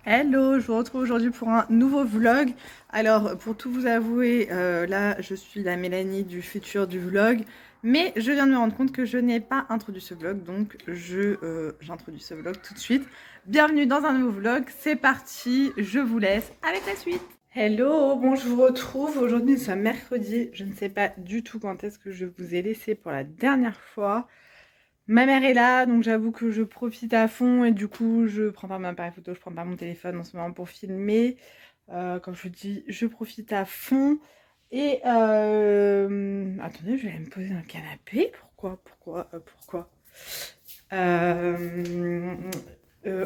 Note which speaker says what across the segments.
Speaker 1: Hello, je vous retrouve aujourd'hui pour un nouveau vlog. Alors, pour tout vous avouer, là, je suis la Mélanie du futur du vlog, mais je viens de me rendre compte que je n'ai pas introduit ce vlog, donc j'introduis ce vlog tout de suite. Bienvenue dans un nouveau vlog, c'est parti, je vous laisse avec la suite. Hello, bon, je vous retrouve. Aujourd'hui, nous sommes mercredi. Je ne sais pas du tout quand est-ce que je vous ai laissé pour la dernière fois. Ma mère est là, donc j'avoue que je profite à fond et du coup, je prends pas mon appareil photo, je prends pas mon téléphone en ce moment pour filmer. Comme je vous dis, je profite à fond. Et attendez, je vais me poser dans le canapé. Pourquoi Euh,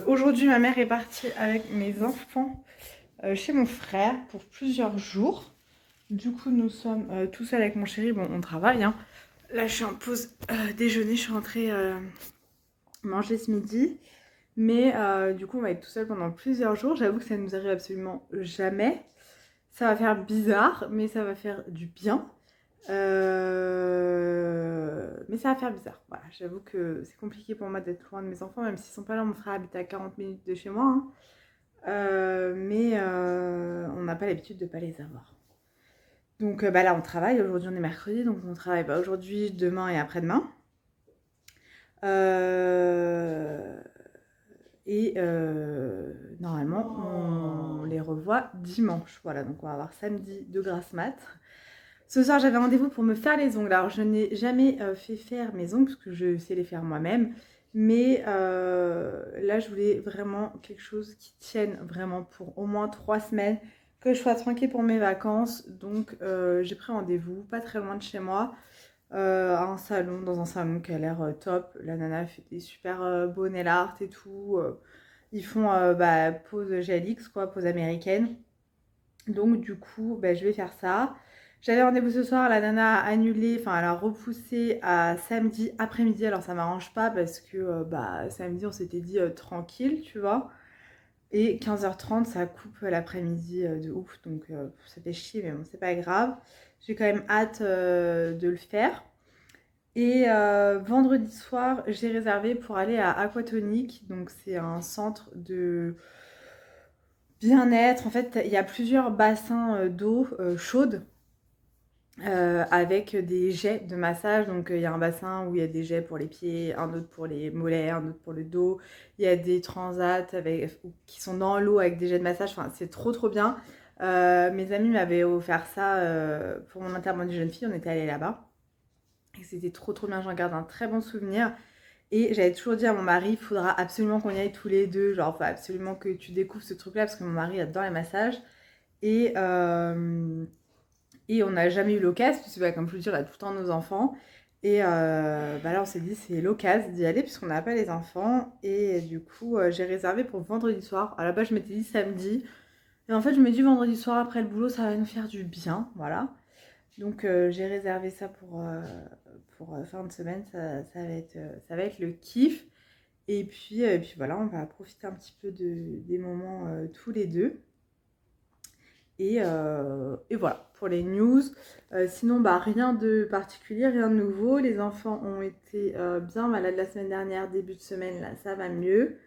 Speaker 1: Aujourd'hui, ma mère est partie avec mes enfants chez mon frère pour plusieurs jours. Du coup, nous sommes tout seuls avec mon chéri. Bon, on travaille, hein. Là, je suis en pause déjeuner. Je suis rentrée manger ce midi. Mais du coup, on va être tout seul pendant plusieurs jours. J'avoue que ça nous arrive absolument jamais. Ça va faire bizarre, mais ça va faire du bien. Mais ça va faire bizarre. Voilà, j'avoue que c'est compliqué pour moi d'être loin de mes enfants, même s'ils sont pas là. Mon frère habite à 40 minutes de chez moi, hein. Mais on n'a pas l'habitude de pas les avoir. Donc bah là, on travaille. Aujourd'hui, on est mercredi, donc on travaille pas aujourd'hui, demain et après-demain. Euh, Normalement, on les revoit dimanche. Voilà, donc on va avoir samedi de grasse mat. Ce soir, j'avais rendez-vous pour me faire les ongles. Alors, je n'ai jamais fait faire mes ongles parce que je sais les faire moi-même. Mais là, je voulais vraiment quelque chose qui tienne vraiment pour au moins 3 semaines, que je sois tranquille pour mes vacances. Donc, j'ai pris rendez-vous, pas très loin de chez moi, à un salon, dans un salon qui a l'air top. La nana fait des super beaux nail art et tout. Ils font bah, pose GLX, quoi, pose américaine. Donc, du coup, bah, je vais faire ça. J'avais rendez-vous ce soir, la nana a annulé, enfin, elle a repoussé à samedi après-midi. Alors, ça m'arrange pas parce que bah, samedi, on s'était dit tranquille, tu vois. Et 15h30, ça coupe l'après-midi de ouf. Donc, ça fait chier, mais bon, c'est pas grave. J'ai quand même hâte de le faire. Et vendredi soir, j'ai réservé pour aller à Aquatonic. Donc, c'est un centre de bien-être. En fait, il y a plusieurs bassins d'eau chaude avec des jets de massage. Donc, il y a un bassin où il y a des jets pour les pieds, un autre pour les mollets, un autre pour le dos. Il y a des transats qui sont dans l'eau avec des jets de massage. Enfin, c'est trop, trop bien. Mes amis m'avaient offert ça pour mon enterrement de jeune fille. On était allés là-bas. Et c'était trop, trop bien. J'en garde un très bon souvenir. Et j'avais toujours dit à mon mari, il faudra absolument qu'on y aille tous les deux. Genre, faut absolument que tu découvres ce truc-là parce que mon mari adore les massages. Et, euh, et on n'a jamais eu l'occasion, puisque bah, comme je vous dis, on a tout le temps nos enfants. Et bah là, on s'est dit, c'est l'occasion d'y aller, puisqu'on n'a pas les enfants. Et du coup, j'ai réservé pour vendredi soir. À la base, je m'étais dit samedi. Et en fait, je me dis vendredi soir, après le boulot, ça va nous faire du bien. Voilà. Donc, j'ai réservé ça pour fin de semaine. Ça va être le kiff. Et puis voilà, on va profiter un petit peu des moments tous les deux. Et voilà pour les news. Sinon, bah, rien de particulier, rien de nouveau. Les enfants ont été bien malades la semaine dernière, début de semaine, là ça va mieux.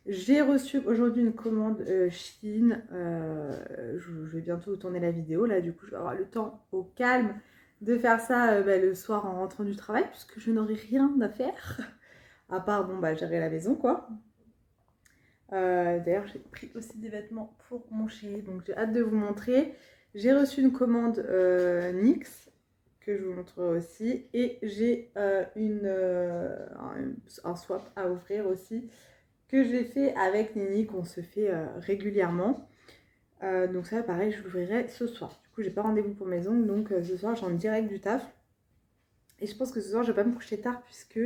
Speaker 1: J'ai reçu aujourd'hui une commande Chine. Je vais bientôt tourner la vidéo. Là, du coup, je vais avoir le temps au calme de faire ça bah, le soir en rentrant du travail, puisque je n'aurai rien à faire. À part, bon, bah, gérer la maison, quoi. D'ailleurs, j'ai pris aussi des vêtements pour mon chéri, donc j'ai hâte de vous montrer. J'ai reçu une commande NYX que je vous montrerai aussi. Et j'ai un swap à ouvrir aussi que j'ai fait avec Nini, qu'on se fait régulièrement. Donc ça, pareil, je l'ouvrirai ce soir. Du coup, j'ai pas rendez-vous pour mes ongles, donc ce soir, j'en direct du taf. Et je pense que ce soir, je vais pas me coucher tard puisque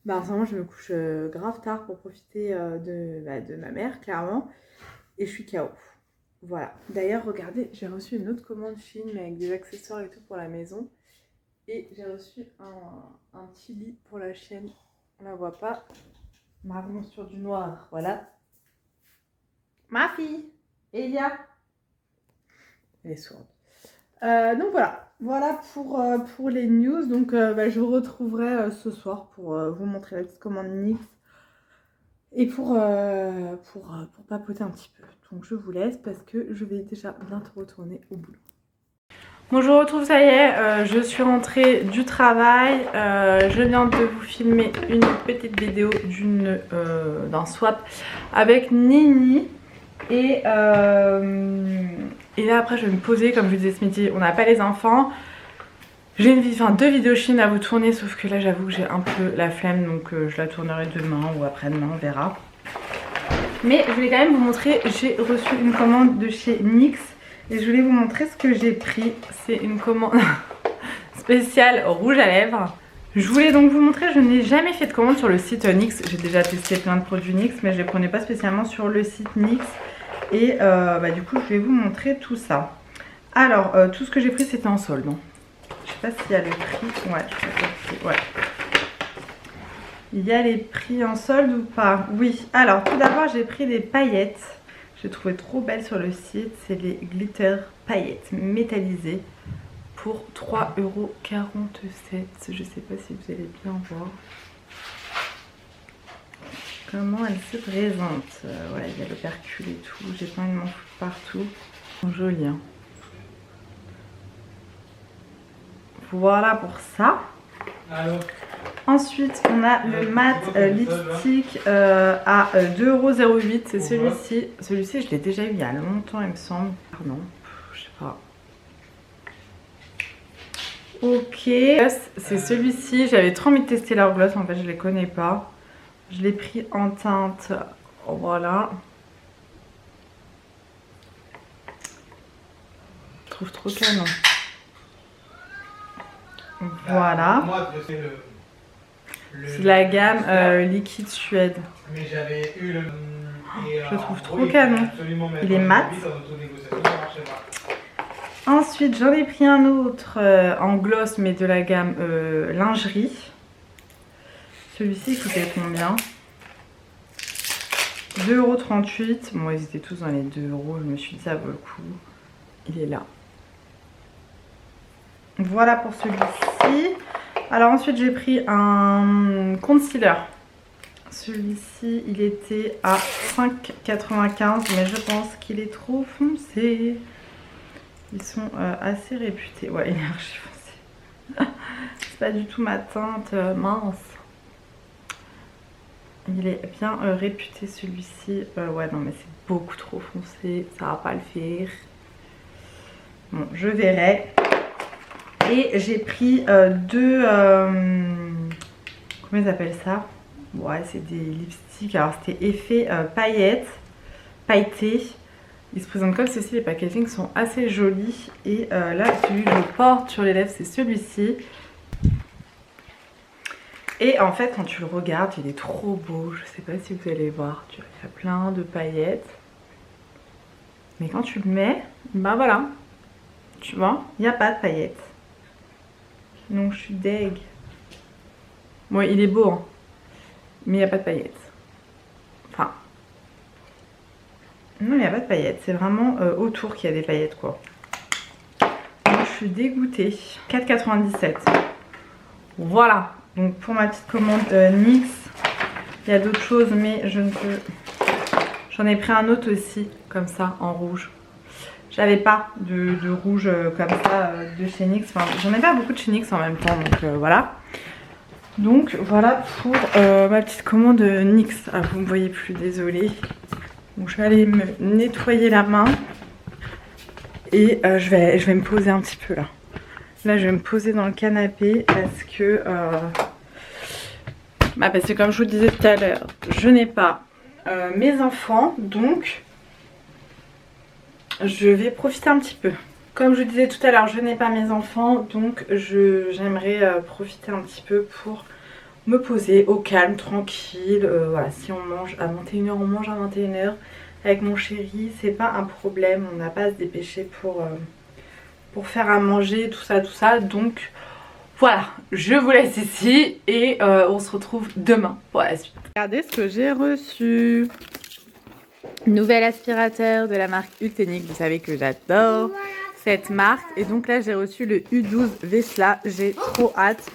Speaker 1: bah, en ce moment, je me couche grave tard pour profiter de ma mère, clairement. Et je suis KO. Voilà. D'ailleurs, regardez, j'ai reçu une autre commande Chine mais avec des accessoires et tout pour la maison. Et j'ai reçu un petit lit pour la chienne. On la voit pas. Marron sur du noir. Voilà. Ma fille, Elia. Elle est sourde. Donc voilà. Voilà pour les news. Donc bah, je vous retrouverai ce soir pour vous montrer la petite commande NYX. et pour papoter un petit peu. Donc je vous laisse parce que je vais déjà bientôt retourner au boulot. Bon, je vous retrouve, ça y est, je suis rentrée du travail. Je viens de vous filmer une petite vidéo d'un swap avec Nini. Et là après je vais me poser, comme je vous disais ce midi, on n'a pas les enfants. J'ai deux vidéos Chine à vous tourner, sauf que là j'avoue que j'ai un peu la flemme, donc je la tournerai demain ou après-demain, on verra. Mais je voulais quand même vous montrer, j'ai reçu une commande de chez NYX. Et je voulais vous montrer ce que j'ai pris. C'est une commande spéciale rouge à lèvres. Je voulais donc vous montrer, je n'ai jamais fait de commande sur le site NYX. J'ai déjà testé plein de produits NYX, mais je ne les prenais pas spécialement sur le site NYX. Et du coup, je vais vous montrer tout ça. Alors, tout ce que j'ai pris, c'était en solde. Je sais pas s'il y a le prix. Ouais, je crois qu'il y a le prix. Ouais. Il y a les prix en solde ou pas? Oui. Alors, tout d'abord, j'ai pris des paillettes. J'ai trouvé trop belle sur le site, c'est les glitter paillettes métallisées pour 3,47 €. Je sais pas si vous allez bien voir comment elle se présente. Ouais, il y a le percule et tout, j'ai pas envie de m'en foutre partout. Joli, hein. Voilà pour ça. Alors. Ensuite, on a le mat lipstick à 2,08 €. C'est celui-ci. Celui-ci, je l'ai déjà eu il y a longtemps, il me semble. Pardon, je sais pas. Ok. C'est celui-ci. J'avais trop envie de tester leur gloss. En fait, je les connais pas. Je l'ai pris en teinte. Voilà. Je trouve trop canon. Voilà. C'est la gamme liquide Suède. Mais j'avais eu le... Je le trouve trop canon. Il est mat. Ensuite, j'en ai pris un autre en gloss, mais de la gamme lingerie. Celui-ci, il coûtait combien? 2,38 €. Bon, ils étaient tous dans les 2 €. Je me suis dit, ça vaut le coup. Il est là. Voilà pour celui-ci. Alors ensuite j'ai pris un concealer. Celui-ci il était à 5,95 € mais je pense qu'il est trop foncé. Ils sont assez réputés. Ouais, il est archi foncé. C'est pas du tout ma teinte mince. Il est bien réputé celui-ci. Ouais non mais c'est beaucoup trop foncé. Ça va pas le faire. Bon, je verrai. Et j'ai pris deux... comment ils appellent ça? Ouais, c'est des lipsticks. Alors, c'était effet paillettes, pailleté. Ils se présentent comme ceci. Les packagings sont assez jolis. Et là, celui que je porte sur les lèvres, c'est celui-ci. Et en fait, quand tu le regardes, il est trop beau. Je sais pas si vous allez voir. Il y a plein de paillettes. Mais quand tu le mets, bah voilà. Tu vois, il n'y a pas de paillettes. Donc je suis deg. Bon, il est beau, hein. Mais il n'y a pas de paillettes. Enfin. Non, il n'y a pas de paillettes. C'est vraiment autour qu'il y a des paillettes, quoi. Donc je suis dégoûtée. 4,97 €. Voilà. Donc pour ma petite commande NYX, il y a d'autres choses, mais je ne peux... J'en ai pris un autre aussi, comme ça, en rouge. J'avais pas de rouge comme ça de chez NYX. Enfin, j'en ai pas beaucoup de chez NYX en même temps, donc voilà. Donc voilà pour ma petite commande NYX. Ah, vous me voyez plus, désolée. Donc je vais aller me nettoyer la main. Et je vais me poser un petit peu là. Là, je vais me poser dans le canapé parce que comme je vous le disais tout à l'heure, je n'ai pas mes enfants, donc je vais profiter un petit peu. Comme je vous disais tout à l'heure, je n'ai pas mes enfants, donc j'aimerais profiter un petit peu pour me poser au calme, tranquille. Voilà, si on mange à 21 h, on mange à 21 h. Avec mon chéri, c'est pas un problème, on n'a pas à se dépêcher pour faire à manger, tout ça. Donc voilà, je vous laisse ici et on se retrouve demain pour la suite. Regardez ce que j'ai reçu. Nouvel aspirateur de la marque Ultenic, vous savez que j'adore. cette marque. Et donc là, j'ai reçu le U12 Vesla. J'ai trop hâte.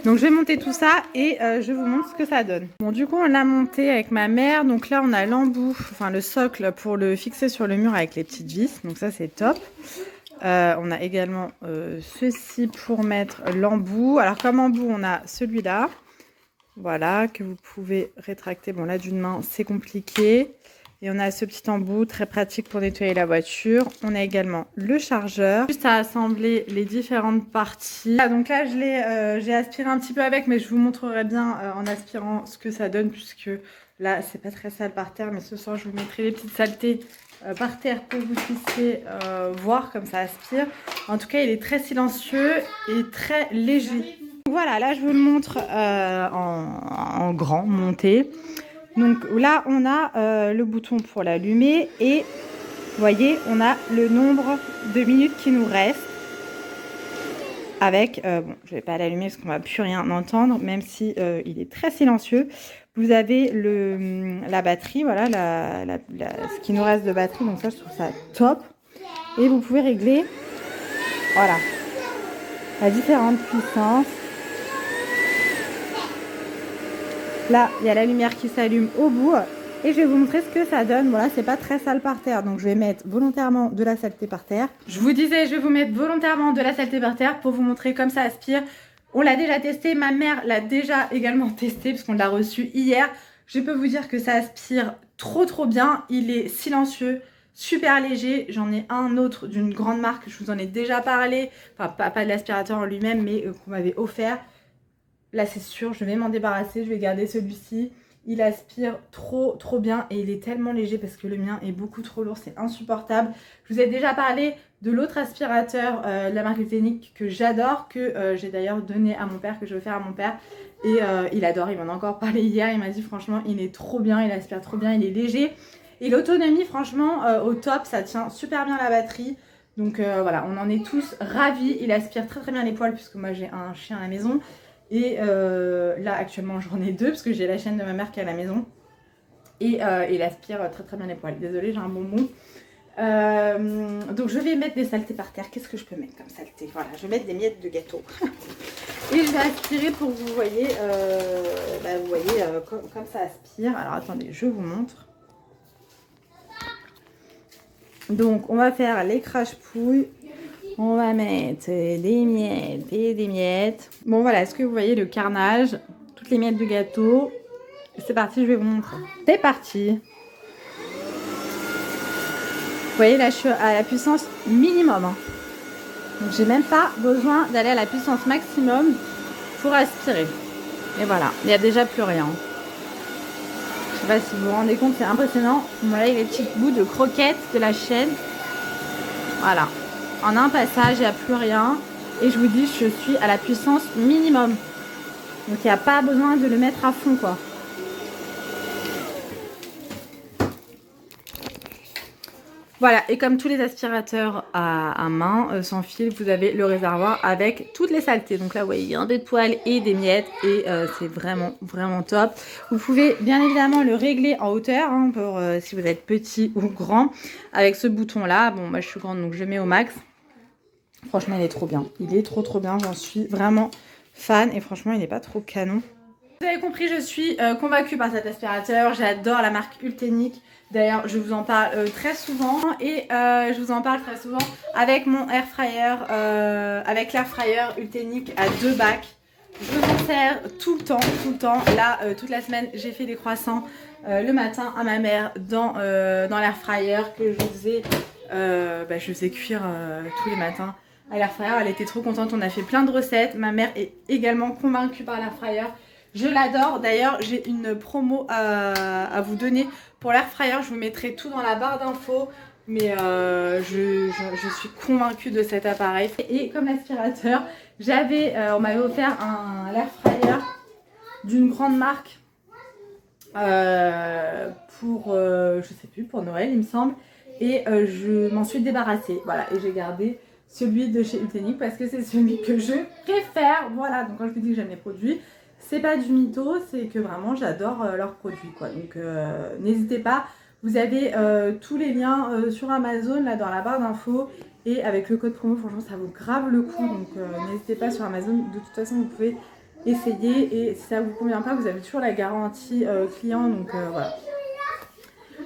Speaker 1: Donc je vais monter tout ça et je vous montre ce que ça donne. Bon, du coup, on l'a monté avec ma mère. Donc là, on a l'embout, enfin le socle pour le fixer sur le mur avec les petites vis. Donc ça, c'est top. On a également ceci pour mettre l'embout. Alors comme embout, on a celui-là. Voilà, que vous pouvez rétracter. Bon, là, d'une main, c'est compliqué. Et on a ce petit embout très pratique pour nettoyer la voiture. On a également le chargeur. Juste à assembler les différentes parties. Ah, donc là, j'ai aspiré un petit peu avec, mais je vous montrerai bien en aspirant ce que ça donne, puisque là, c'est pas très sale par terre. Mais ce soir, je vous mettrai les petites saletés par terre pour que vous puissiez voir comme ça aspire. En tout cas, il est très silencieux et très léger. Voilà, là, je vous le montre en grand, monté. Donc là, on a le bouton pour l'allumer et vous voyez, on a le nombre de minutes qui nous reste avec, bon, je ne vais pas l'allumer parce qu'on ne va plus rien entendre, même si il est très silencieux. Vous avez la batterie, voilà, ce qui nous reste de batterie, donc ça, je trouve ça top. Et vous pouvez régler, voilà, la différente puissance. Là, il y a la lumière qui s'allume au bout et je vais vous montrer ce que ça donne. Voilà, c'est pas très sale par terre, donc je vais mettre volontairement de la saleté par terre. Je vous disais, je vais vous mettre volontairement de la saleté par terre pour vous montrer comme ça aspire. On l'a déjà testé, ma mère l'a déjà également testé parce qu'on l'a reçu hier. Je peux vous dire que ça aspire trop bien. Il est silencieux, super léger. J'en ai un autre d'une grande marque, je vous en ai déjà parlé. Enfin, pas de l'aspirateur en lui-même, mais qu'on m'avait offert. Là, c'est sûr, je vais m'en débarrasser, je vais garder celui-ci. Il aspire trop bien et il est tellement léger parce que le mien est beaucoup trop lourd, c'est insupportable. Je vous ai déjà parlé de l'autre aspirateur de la marque Ultenic que j'adore, que j'ai d'ailleurs donné à mon père, que je vais faire à mon père. Et il adore, il m'en a encore parlé hier, il m'a dit franchement, il est trop bien, il aspire trop bien, il est léger. Et l'autonomie, franchement, au top, ça tient super bien la batterie. Donc voilà, on en est tous ravis. Il aspire très bien les poils puisque moi j'ai un chien à la maison. Et là actuellement j'en ai deux parce que j'ai la chienne de ma mère qui est à la maison. Et il aspire très bien les poils. Désolée, j'ai un bonbon. Donc je vais mettre des saletés par terre. Qu'est-ce que je peux mettre comme saleté? Voilà, je vais mettre des miettes de gâteau. Et je vais aspirer pour que vous voyez, comme ça aspire. Alors attendez, je vous montre. Donc on va faire les crache-pouilles. On va mettre des miettes et des miettes. Bon voilà, est-ce que vous voyez le carnage? Toutes les miettes de gâteau. C'est parti, je vais vous montrer. C'est parti. Vous voyez là, je suis à la puissance minimum. Hein. Donc j'ai même pas besoin d'aller à la puissance maximum pour aspirer. Et voilà, il n'y a déjà plus rien. Je sais pas si vous vous rendez compte, c'est impressionnant. Voilà les petits bouts de croquettes de la chaîne. Voilà. En un passage, il n'y a plus rien. Et je vous dis, je suis à la puissance minimum. Donc, il n'y a pas besoin de le mettre à fond, quoi. Voilà, et comme tous les aspirateurs à main sans fil, vous avez le réservoir avec toutes les saletés. Donc là, vous voyez, il y a un peu de poils et des miettes et c'est vraiment top. Vous pouvez bien évidemment le régler en hauteur hein, pour si vous êtes petit ou grand avec ce bouton-là. Bon, moi je suis grande donc je mets au max. Franchement, il est trop bien. Il est trop bien. J'en suis vraiment fan et franchement, il n'est pas trop canon. Vous avez compris, je suis convaincue par cet aspirateur. J'adore la marque Ultenic. D'ailleurs, je vous en parle très souvent et je vous en parle très souvent avec mon air fryer, avec l'air fryer Ultenic à 2 bacs. Je m'en sers tout le temps. Là, toute la semaine, j'ai fait des croissants le matin à ma mère dans l'air fryer que je faisais cuire tous les matins à l'air fryer. Elle était trop contente, on a fait plein de recettes. Ma mère est également convaincue par l'air fryer. Je l'adore. D'ailleurs, j'ai une promo à vous donner pour l'air fryer. Je vous mettrai tout dans la barre d'infos. Mais je suis convaincue de cet appareil. Et comme l'aspirateur, on m'avait offert un air fryer d'une grande marque pour, je sais plus, pour Noël il me semble. Et je m'en suis débarrassée. Voilà, et j'ai gardé celui de chez Ultenic parce que c'est celui que je préfère. Voilà, donc quand je vous dis que j'aime les produits, c'est pas du mytho, c'est que vraiment j'adore leurs produits quoi. Donc n'hésitez pas, Vous avez tous les liens sur Amazon, là dans la barre d'infos. Et avec le code promo, franchement, ça vaut grave le coup. Donc n'hésitez pas sur Amazon. De toute façon, vous pouvez essayer. Et si ça ne vous convient pas, vous avez toujours la garantie client. Donc voilà.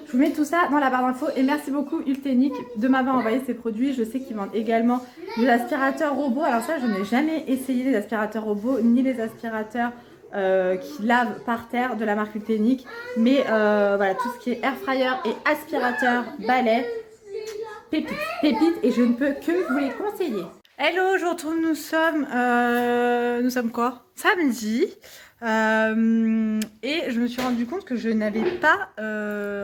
Speaker 1: Je vous mets tout ça dans la barre d'infos. Et merci beaucoup Ultenic de m'avoir envoyé ces produits. Je sais qu'ils vendent également des aspirateurs robots. Alors ça, je n'ai jamais essayé les aspirateurs robots, ni les aspirateurs qui lavent par terre de la marque Ultenic. Mais voilà, tout ce qui est air fryer et aspirateur balai. Pépite, pépite, et je ne peux que vous les conseiller. Hello, je retrouve, nous sommes quoi? Samedi. Et je me suis rendu compte que je n'avais pas...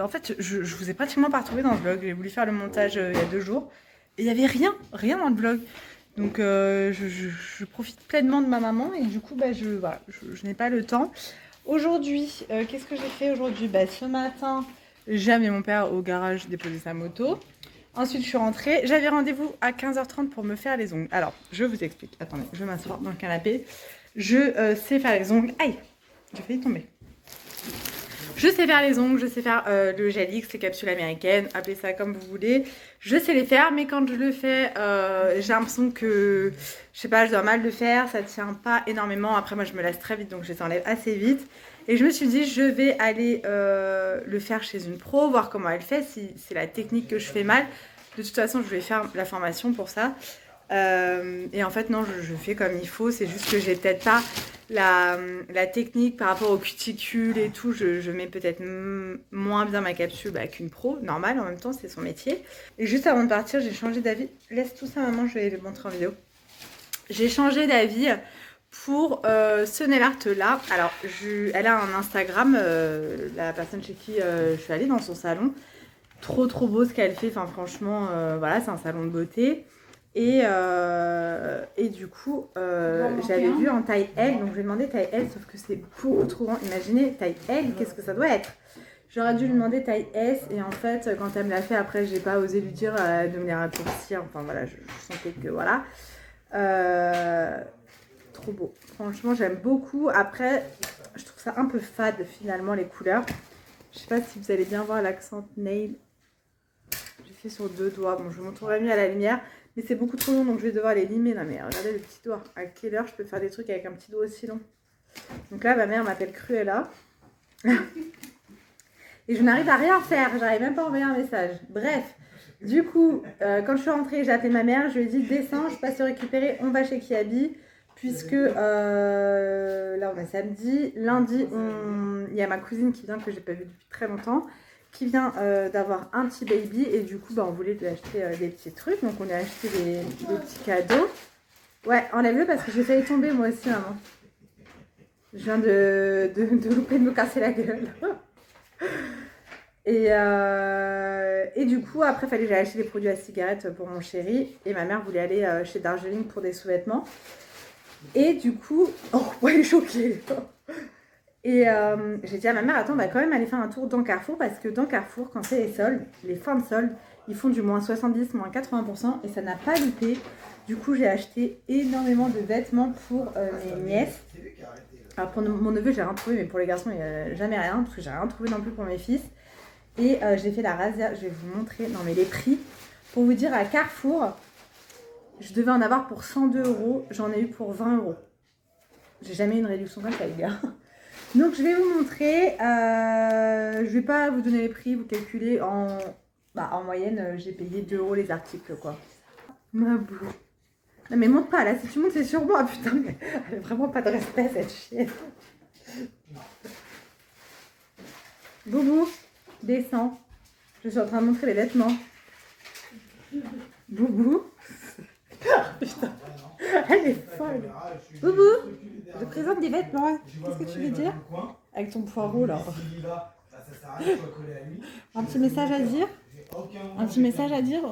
Speaker 1: en fait, je vous ai pratiquement pas retrouvé dans le vlog. J'ai voulu faire le montage il y a 2 jours. Et il n'y avait rien dans le vlog. Donc je profite pleinement de ma maman et du coup, voilà, je n'ai pas le temps. Aujourd'hui, qu'est-ce que j'ai fait aujourd'hui? Ce matin, j'ai amené mon père au garage déposer sa moto. Ensuite, je suis rentrée. J'avais rendez-vous à 15h30 pour me faire les ongles. Alors, je vous explique. Attendez, je vais m'asseoir dans le canapé. Je sais faire les ongles. Aïe, j'ai failli tomber. Je sais faire les ongles, je sais faire le gel X, les capsules américaines, appelez ça comme vous voulez. Je sais les faire, mais quand je le fais, j'ai l'impression que, je sais pas, je dois mal le faire. Ça tient pas énormément. Après, moi, je me lasse très vite, donc je les enlève assez vite. Et je me suis dit, je vais aller le faire chez une pro, voir comment elle fait, si c'est la technique que je fais mal. De toute façon, je vais faire la formation pour ça. Et en fait, non, je fais comme il faut. C'est juste que j'ai peut-être pas la technique par rapport aux cuticules et tout. Je mets peut-être moins bien ma capsule qu'une pro, normal. En même temps, c'est son métier. Et juste avant de partir, j'ai changé d'avis. Laisse tout ça, maman, je vais le montrer en vidéo. J'ai changé d'avis pour ce nail art là. Alors, elle a un Instagram, la personne chez qui je suis allée dans son salon. Trop beau ce qu'elle fait. Enfin, franchement, voilà, c'est un salon de beauté. Et du coup, j'avais vu en taille L, donc je lui ai demandé taille L, sauf que c'est beaucoup trop grand. Imaginez, taille L, qu'est-ce que ça doit être? J'aurais dû lui demander taille S, et en fait, quand elle me l'a fait, après, j'ai pas osé lui dire de me les raccourcir. Enfin voilà, je sentais que voilà. Trop beau. Franchement, j'aime beaucoup. Après, je trouve ça un peu fade finalement, les couleurs. Je sais pas si vous allez bien voir l'accent nail. J'ai fait sur 2 doigts. Bon, je vous montrerai mieux à la lumière. Mais c'est beaucoup trop long, donc je vais devoir les limer. Non mais regardez le petit doigt. À quelle heure je peux faire des trucs avec un petit doigt aussi long? Donc là, ma mère m'appelle Cruella. Et je n'arrive à rien faire. J'arrive même pas à envoyer un message. Bref, du coup, quand je suis rentrée, j'ai appelé ma mère. Je lui ai dit, descends, je passe te récupérer. On va chez Kiabi. Puisque là, on est samedi. Lundi, il y a ma cousine qui vient, que j'ai pas vue depuis très longtemps, qui vient d'avoir un petit baby, et du coup on voulait lui acheter des petits trucs, donc on a acheté des petits cadeaux. Ouais, enlève-le parce que j'ai failli tomber moi aussi, maman. Je viens de louper de me casser la gueule. Et du coup après fallait que j'aille acheter des produits à cigarettes pour mon chéri, et ma mère voulait aller chez Darjeeling pour des sous-vêtements, et du coup ouais, elle est choquée. Et j'ai dit à ma mère, attends, on va quand même aller faire un tour dans Carrefour, parce que dans Carrefour, quand c'est les soldes, les fins de soldes, ils font du moins 70, moins 80%, et ça n'a pas loupé. Du coup, j'ai acheté énormément de vêtements pour mes nièces. Alors pour mon neveu, j'ai rien trouvé, mais pour les garçons, il n'y a jamais rien, parce que j'ai rien trouvé non plus pour mes fils. Et j'ai fait la razzia, je vais vous montrer, non mais les prix, pour vous dire, à Carrefour, je devais en avoir pour 102 €, j'en ai eu pour 20 €. J'ai jamais eu une réduction comme ça, les gars. Donc je vais vous montrer, je vais pas vous donner les prix, vous calculez en moyenne, j'ai payé 2 € les articles quoi. Ma boue. Non mais monte pas là, si tu montes c'est sur moi, putain, mais elle a vraiment pas de respect cette chienne. Boubou, descends, je suis en train de montrer les vêtements. Boubou. Putain, elle est folle. Boubou, je présente des vêtements. Qu'est-ce que tu veux dire? Avec ton poireau là. Un petit message à dire? Un petit message à dire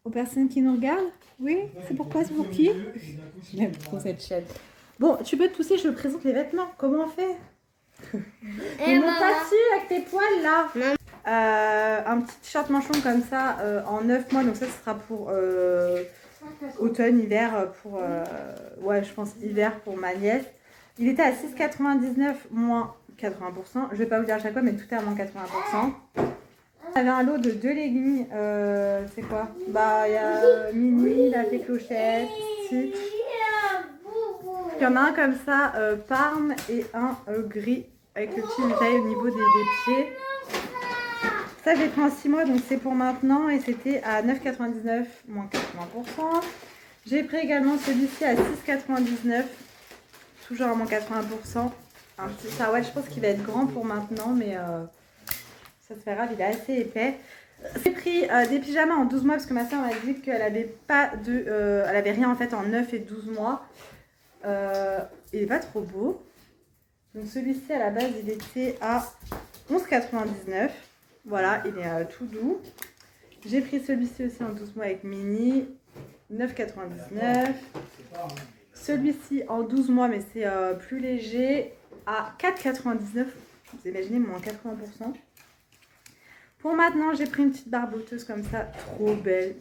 Speaker 1: aux personnes qui nous regardent? Oui? C'est pourquoi? C'est pour qui? J'aime trop cette chaîne. Bon, tu peux te pousser, je présente les vêtements. Comment on fait? Mais monte pas dessus avec tes poils là. Un petit t-shirt manchon comme ça en 9 mois. Donc ça, ce sera pour automne, hiver, pour ouais, je pense hiver pour ma nièce. Il était à 6,99 moins 80%. Je vais pas vous dire à chaque fois, mais tout est à moins 80%. J'avais un lot de 2 leggings, c'est quoi? Bah il y a Mini, la fée Clochette, Stitch. Il y en a un comme ça, Parme, et un gris avec le petit détail au niveau des pieds. Ça j'ai pris en 6 mois, donc c'est pour maintenant, et c'était à 9,99 moins 80%. J'ai pris également celui-ci à 6,99, toujours à moins 80%. Un petit sarouel, je pense qu'il va être grand pour maintenant, mais ça se fait grave, il est assez épais. J'ai pris des pyjamas en 12 mois parce que ma soeur m'a dit qu'elle avait pas de, elle avait rien en fait en 9 et 12 mois. Il est pas trop beau. Donc celui-ci à la base il était à 11,99. Voilà, il est tout doux. J'ai pris celui-ci aussi en 12 mois avec Mini, 9,99. Celui-ci en 12 mois, mais c'est plus léger, à 4,99. Vous imaginez, moins 80%. Pour maintenant, j'ai pris une petite barboteuse comme ça, trop belle.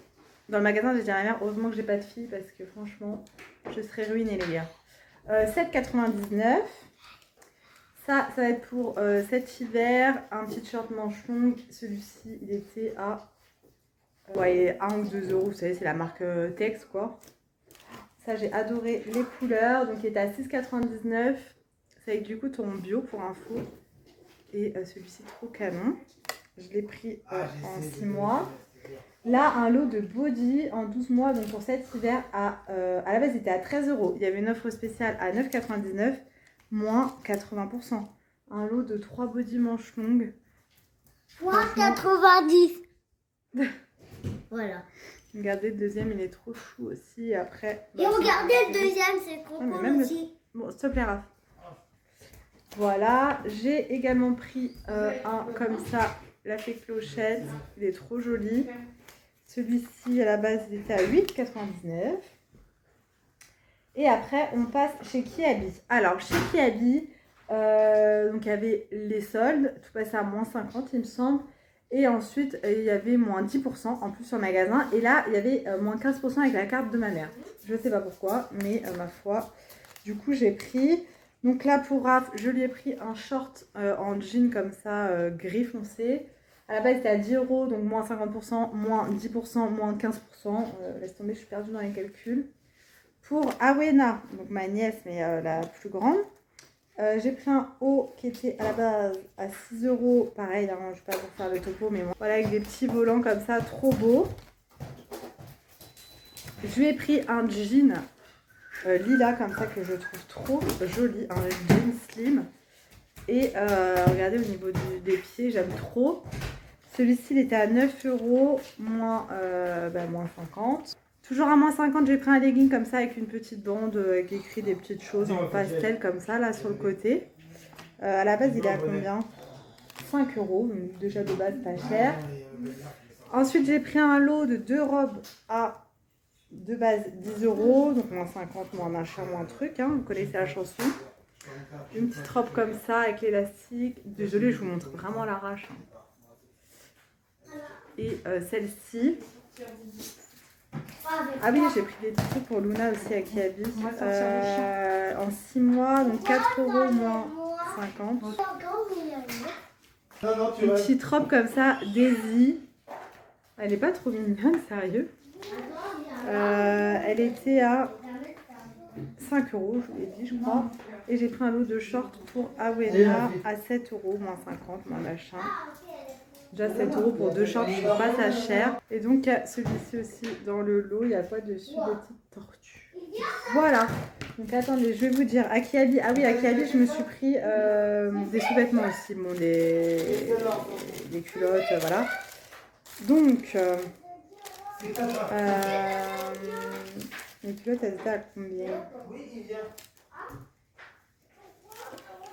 Speaker 1: Dans le magasin, j'ai dit à ma mère, heureusement que j'ai pas de fille, parce que franchement, je serais ruinée les gars. 7,99. Ça va être pour cet hiver, un petit short manche longue. Celui-ci, il était à ouais, 1 ou 2 euros. Vous savez, c'est la marque Tex, quoi. Ça, j'ai adoré les couleurs. Donc, il était à 6,99. C'est avec du coton bio pour info. Et celui-ci, trop canon. Je l'ai pris en 6 mois. Là, un lot de body en 12 mois. Donc, pour cet hiver, à la base, il était à 13 euros. Il y avait une offre spéciale à 9,99. Moins 80%. Un lot de 3 body manches longues.
Speaker 2: Moins 90. Voilà.
Speaker 1: Regardez, le deuxième, il est trop chou aussi. Après,
Speaker 2: et regardez le deuxième, c'est Coco aussi.
Speaker 1: Bon, s'il te plaît, Raph. Voilà. J'ai également pris un comme ça, la fée Clochette. Il est trop joli. Celui-ci, à la base, il était à 8,99. Et après, on passe chez Kiabi. Alors, chez Kiabi, donc il y avait les soldes, tout passait à moins 50, il me semble. Et ensuite, il y avait moins 10% en plus sur le magasin. Et là, il y avait moins 15% avec la carte de ma mère. Je ne sais pas pourquoi, mais ma foi. Du coup, j'ai pris. Donc là, pour Raph, je lui ai pris un short en jean comme ça, gris foncé. À la base, c'était à 10 euros, donc moins 50%, moins 10%, moins 15%. Laisse tomber, je suis perdue dans les calculs. Pour Awena, donc ma nièce, mais la plus grande, j'ai pris un haut qui était à la base à 6 euros. Pareil, hein, je ne vais pas vous faire le topo, mais bon. Voilà, avec des petits volants comme ça, trop beau. Je lui ai pris un jean lilas comme ça que je trouve trop joli, un jean slim. Et regardez au niveau des pieds, j'aime trop. Celui-ci, il était à 9 euros, moins 50. Toujours à moins 50, j'ai pris un legging comme ça avec une petite bande qui écrit des petites choses en pastel comme ça, là sur le côté. À la base, il est à combien? 5 euros, donc déjà de base pas cher. Ensuite, j'ai pris un lot de 2 robes à de base 10 euros, donc moins 50, moins machin, moins truc, hein, vous connaissez la chanson. Une petite robe comme ça avec l'élastique. Désolée, je vous montre vraiment l'arrache. Et celle-ci. Ah oui, j'ai pris des trucs pour Luna aussi à Kiabi. En 6 mois, donc 4 euros moins 50. Une petite robe comme ça, Daisy. Elle est pas trop mignonne, sérieux. Elle était à 5 euros, je vous l'ai dit, je crois. Et j'ai pris un lot de shorts pour Awena à 7 euros, moins 50, moins machin. Déjà 7 euros pour 2 shorts, je trouve pas ça cher. Et donc celui-ci aussi dans le lot, il y a quoi dessus? Des petites tortues. Voilà. Donc attendez, je vais vous dire. À Kiabi, ah oui, à Kiabi, je me suis pris des sous-vêtements aussi. Bon, des culottes, voilà. Donc, les culottes, elles étaient à combien?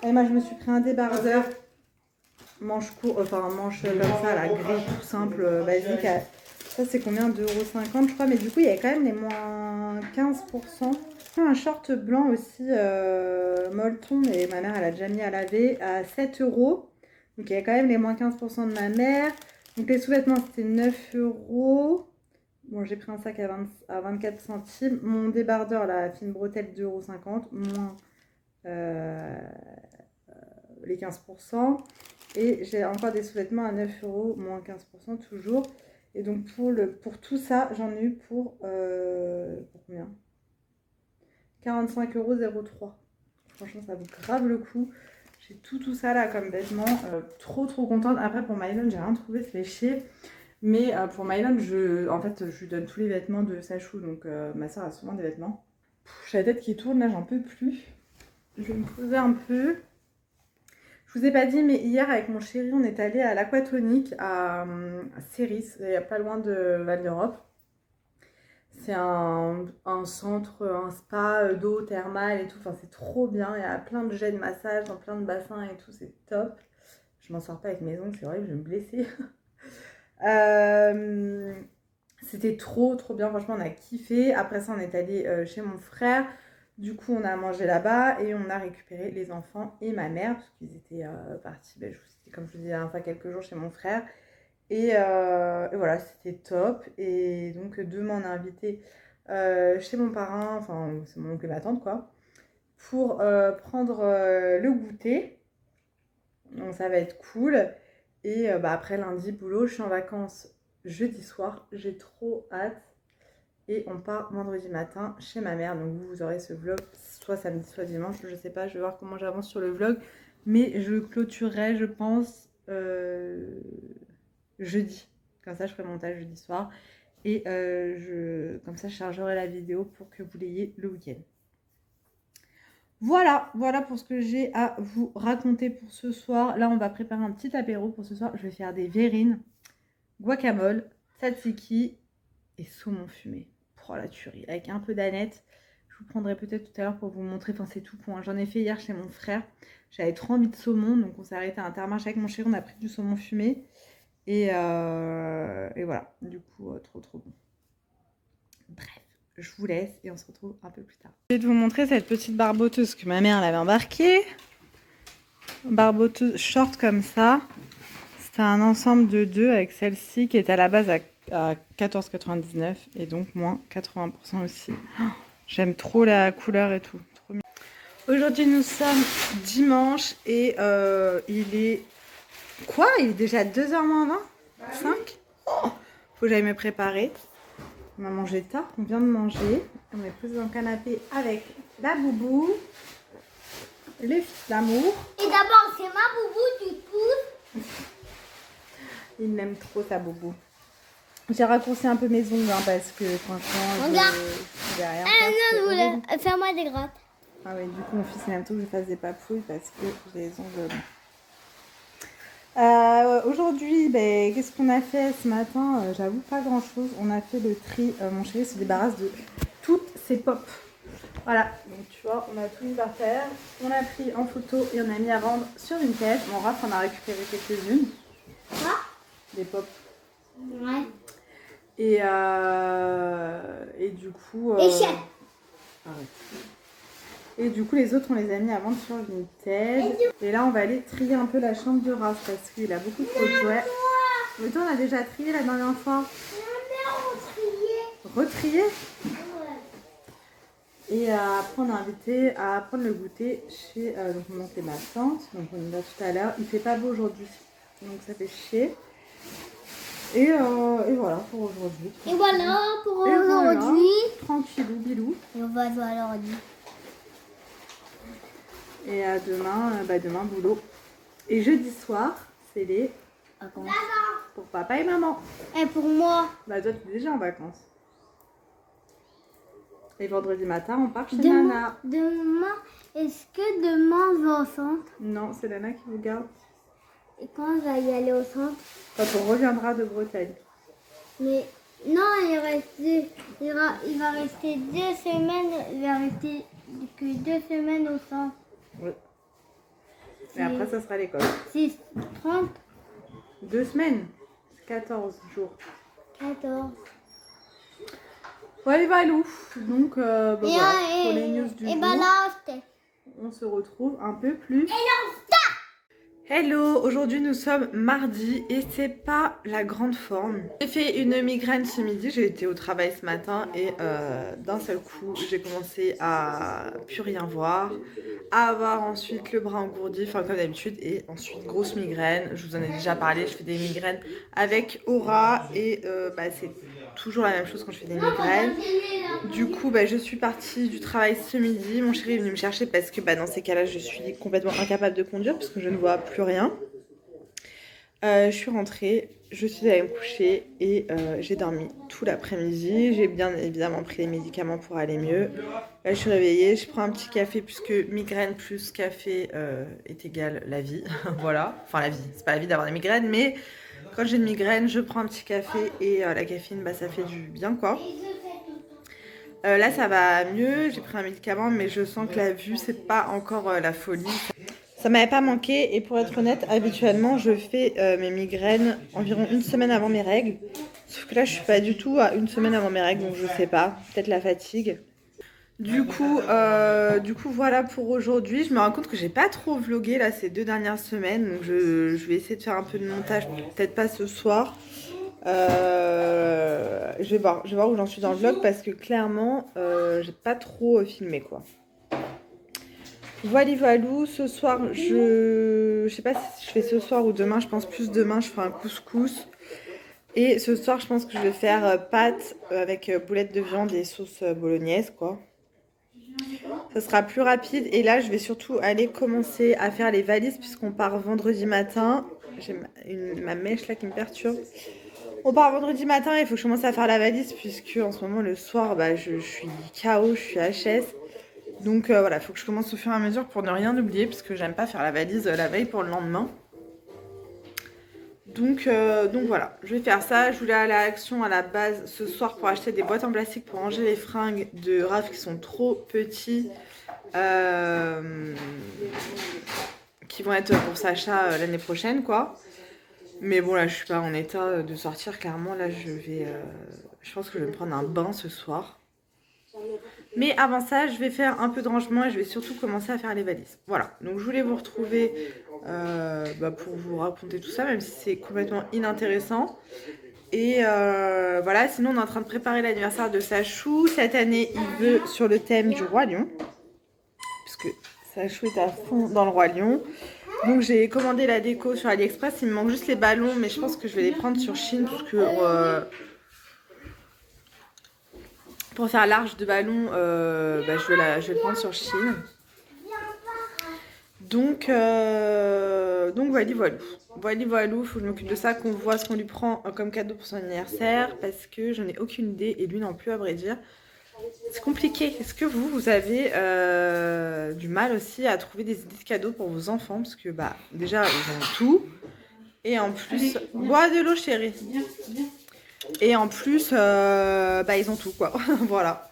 Speaker 1: Et moi, je me suis pris un débardeur. Manche court, enfin manche comme ça, la gris tout simple, basique. Ça c'est combien? 2,50 € je crois, mais du coup il y avait quand même les moins 15%. Un short blanc aussi, molleton, mais ma mère elle a déjà mis à laver, à 7 euros. Donc il y a quand même les moins 15% de ma mère. Donc les sous-vêtements c'était 9 euros. Bon, j'ai pris un sac à 24 centimes. Mon débardeur, la fine bretelle, 2,50 €, moins les 15%. Et j'ai encore des sous-vêtements à 9 €, moins 15% toujours. Et donc pour tout ça, j'en ai eu pour combien? 45,03 €. Franchement, ça vaut grave le coup. J'ai tout ça là comme vêtements. Trop contente. Après pour Mylène, j'ai rien trouvé, c'est fait chier. Mais pour Mylène, en fait, je lui donne tous les vêtements de Sachou. Donc ma soeur a souvent des vêtements. J'ai la tête qui tourne, là j'en peux plus. Je vais me poser un peu. Je vous ai pas dit, mais hier avec mon chéri, on est allé à l'Aquatonique à Céris, pas loin de Val d'Europe. C'est un centre, un spa d'eau thermale et tout. Enfin, c'est trop bien. Il y a plein de jets de massage dans plein de bassins et tout. C'est top. Je m'en sors pas avec mes ongles, c'est horrible, je vais me blesser. C'était trop bien. Franchement, on a kiffé. Après ça, on est allé chez mon frère. Du coup, on a mangé là-bas et on a récupéré les enfants et ma mère parce qu'ils étaient partis, comme je vous disais, enfin quelques jours chez mon frère. Et voilà, c'était top. Et donc, demain, on a invité chez mon parrain, enfin, c'est mon oncle et ma tante, quoi, pour prendre le goûter. Donc, ça va être cool. Et après, lundi, boulot, je suis en vacances jeudi soir. J'ai trop hâte. Et on part vendredi matin chez ma mère. Donc vous aurez ce vlog soit samedi, soit dimanche. Je sais pas, je vais voir comment j'avance sur le vlog. Mais je clôturerai, je pense, jeudi. Comme ça, je ferai le montage jeudi soir. Et comme ça, je chargerai la vidéo pour que vous l'ayez le week-end. Voilà pour ce que j'ai à vous raconter pour ce soir. Là, on va préparer un petit apéro pour ce soir. Je vais faire des verrines, guacamole, tzatziki et saumon fumé. Oh la tuerie, avec un peu d'aneth. Je vous prendrai peut-être tout à l'heure pour vous montrer. Enfin, c'est tout point. J'en ai fait hier chez mon frère. J'avais trop envie de saumon, donc on s'est arrêté à Intermarché avec mon chéri. On a pris du saumon fumé. Et voilà, du coup, trop bon. Bref, je vous laisse et on se retrouve un peu plus tard. Je vais vous montrer cette petite barboteuse que ma mère l'avait embarquée. Barboteuse short comme ça. C'était un ensemble de deux avec celle-ci qui est à la base à 14,99 et donc moins 80% aussi. Oh, j'aime trop la couleur et tout. Trop mignon. Aujourd'hui nous sommes dimanche et il est... Quoi? Il est déjà 2h moins 20? 5? Oh, faut que j'aille me préparer. On a mangé tard, on vient de manger. On est posé dans le canapé avec la boubou, les fils d'amour.
Speaker 2: Et d'abord c'est ma boubou du coup.
Speaker 1: Il l'aime trop ta boubou. J'ai raccourci un peu mes ongles hein, parce que franchement,
Speaker 2: Regarde.
Speaker 1: je vais rien
Speaker 2: Non, fais-moi des grattes.
Speaker 1: Ah oui, du coup mon fils il aime tout que je fasse des papouilles parce que j'ai les ongles longs. Aujourd'hui, qu'est-ce qu'on a fait ce matin? J'avoue pas grand chose. On a fait le tri. Mon chéri se débarrasse de toutes ses pop. Voilà, donc tu vois, on a tout mis par terre. On a pris en photo et on a mis à vendre sur une caisse. Mon Raph en a récupéré quelques-unes.
Speaker 2: Quoi?
Speaker 1: Des pop.
Speaker 2: Ouais.
Speaker 1: Et du coup... Et du coup, les autres, on les a mis à vendre sur Vinted. Et là, on va aller trier un peu la chambre de Raph parce qu'il a beaucoup trop de jouets. Mais toi, on a déjà trié la dernière fois. Retrié? Ouais. Et après, on a invité à prendre le goûter chez donc mon oncle et ma tante. Donc, on y va tout à l'heure. Il fait pas beau aujourd'hui. Donc, ça fait chier. Et voilà pour aujourd'hui.
Speaker 2: Et voilà pour aujourd'hui.
Speaker 1: Tranquillou, bilou.
Speaker 2: Et on va jouer à l'ordi.
Speaker 1: Et demain, boulot. Et jeudi soir, c'est les vacances. Pour papa et maman.
Speaker 2: Et pour moi.
Speaker 1: Bah toi, tu es déjà en vacances. Et vendredi matin, on part chez Nana.
Speaker 2: Demain, est-ce que demain on va au centre?
Speaker 1: Non, c'est Nana qui vous garde.
Speaker 2: Et quand on va y aller au centre?
Speaker 1: Quand on reviendra de Bretagne.
Speaker 2: Mais non, il va rester 2 semaines. Il va rester que 2 semaines au centre.
Speaker 1: Oui. Et après, ça sera l'école.
Speaker 2: 6, 30.
Speaker 1: 2 semaines. 14 jours.
Speaker 2: 14.
Speaker 1: Voilà, valou. Donc, voilà, pour les news du jour.
Speaker 2: Là,
Speaker 1: on se retrouve un peu plus. Hello, aujourd'hui nous sommes mardi et c'est pas la grande forme. J'ai fait une migraine ce midi, j'ai été au travail ce matin et d'un seul coup j'ai commencé à plus rien voir, à avoir ensuite le bras engourdi, enfin comme d'habitude, et ensuite grosse migraine. Je vous en ai déjà parlé, je fais des migraines avec Aura et c'est toujours la même chose quand je fais des migraines. Du coup je suis partie du travail ce midi, mon chéri est venu me chercher parce que dans ces cas-là je suis complètement incapable de conduire puisque je ne vois plus rien. Je suis rentrée, je suis allée me coucher et j'ai dormi tout l'après-midi. J'ai bien évidemment pris les médicaments pour aller mieux. Là je suis réveillée, je prends un petit café puisque migraine plus café est égal la vie. Voilà, enfin la vie, c'est pas la vie d'avoir des migraines, mais quand j'ai une migraine je prends un petit café et la caféine ça fait du bien quoi. Là ça va mieux, j'ai pris un médicament mais je sens que la vue c'est pas encore la folie. Ça m'avait pas manqué et pour être honnête, habituellement je fais mes migraines environ une semaine avant mes règles. Sauf que là je suis pas du tout à une semaine avant mes règles donc je sais pas, peut-être la fatigue. Du coup voilà pour aujourd'hui. Je me rends compte que j'ai pas trop vlogué là ces 2 dernières semaines donc je vais essayer de faire un peu de montage, peut-être pas ce soir. Je vais voir où j'en suis dans le vlog parce que clairement j'ai pas trop filmé quoi. Voilou, ce soir je sais pas si je fais ce soir ou demain, je pense plus demain, je ferai un couscous. Et ce soir je pense que je vais faire pâtes avec boulettes de viande et sauce bolognaise quoi. Ça sera plus rapide et là je vais surtout aller commencer à faire les valises puisqu'on part vendredi matin. J'ai ma mèche là qui me perturbe. On part vendredi matin et il faut que je commence à faire la valise puisque en ce moment le soir je suis KO, je suis HS. Donc voilà, il faut que je commence au fur et à mesure pour ne rien oublier parce que j'aime pas faire la valise la veille pour le lendemain. Donc voilà, je vais faire ça. Je voulais aller à l'Action à la base ce soir pour acheter des boîtes en plastique pour ranger les fringues de Raph qui sont trop petits. Qui vont être pour Sacha l'année prochaine quoi. Mais bon là je suis pas en état de sortir clairement. Là je pense que je vais me prendre un bain ce soir. Mais avant ça je vais faire un peu de rangement et je vais surtout commencer à faire les valises. Voilà, donc je voulais vous retrouver pour vous raconter tout ça même si c'est complètement inintéressant. Et voilà, sinon on est en train de préparer l'anniversaire de Sachou. Cette année il veut sur le thème du Roi Lion. Puisque Sachou est à fond dans le Roi Lion. Donc j'ai commandé la déco sur AliExpress, il me manque juste les ballons mais je pense que je vais les prendre sur Shein parce que pour faire l'arche de ballon je vais le prendre sur Shein. Donc voilou, faut que je m'occupe de ça, qu'on voit ce qu'on lui prend comme cadeau pour son anniversaire parce que je n'ai aucune idée et lui non plus à vrai dire. C'est compliqué. Est-ce que vous avez du mal aussi à trouver des idées de cadeaux pour vos enfants? Parce que déjà, ils ont tout. Et en plus... Bois de l'eau, chérie. Et en plus, ils ont tout, quoi. Voilà.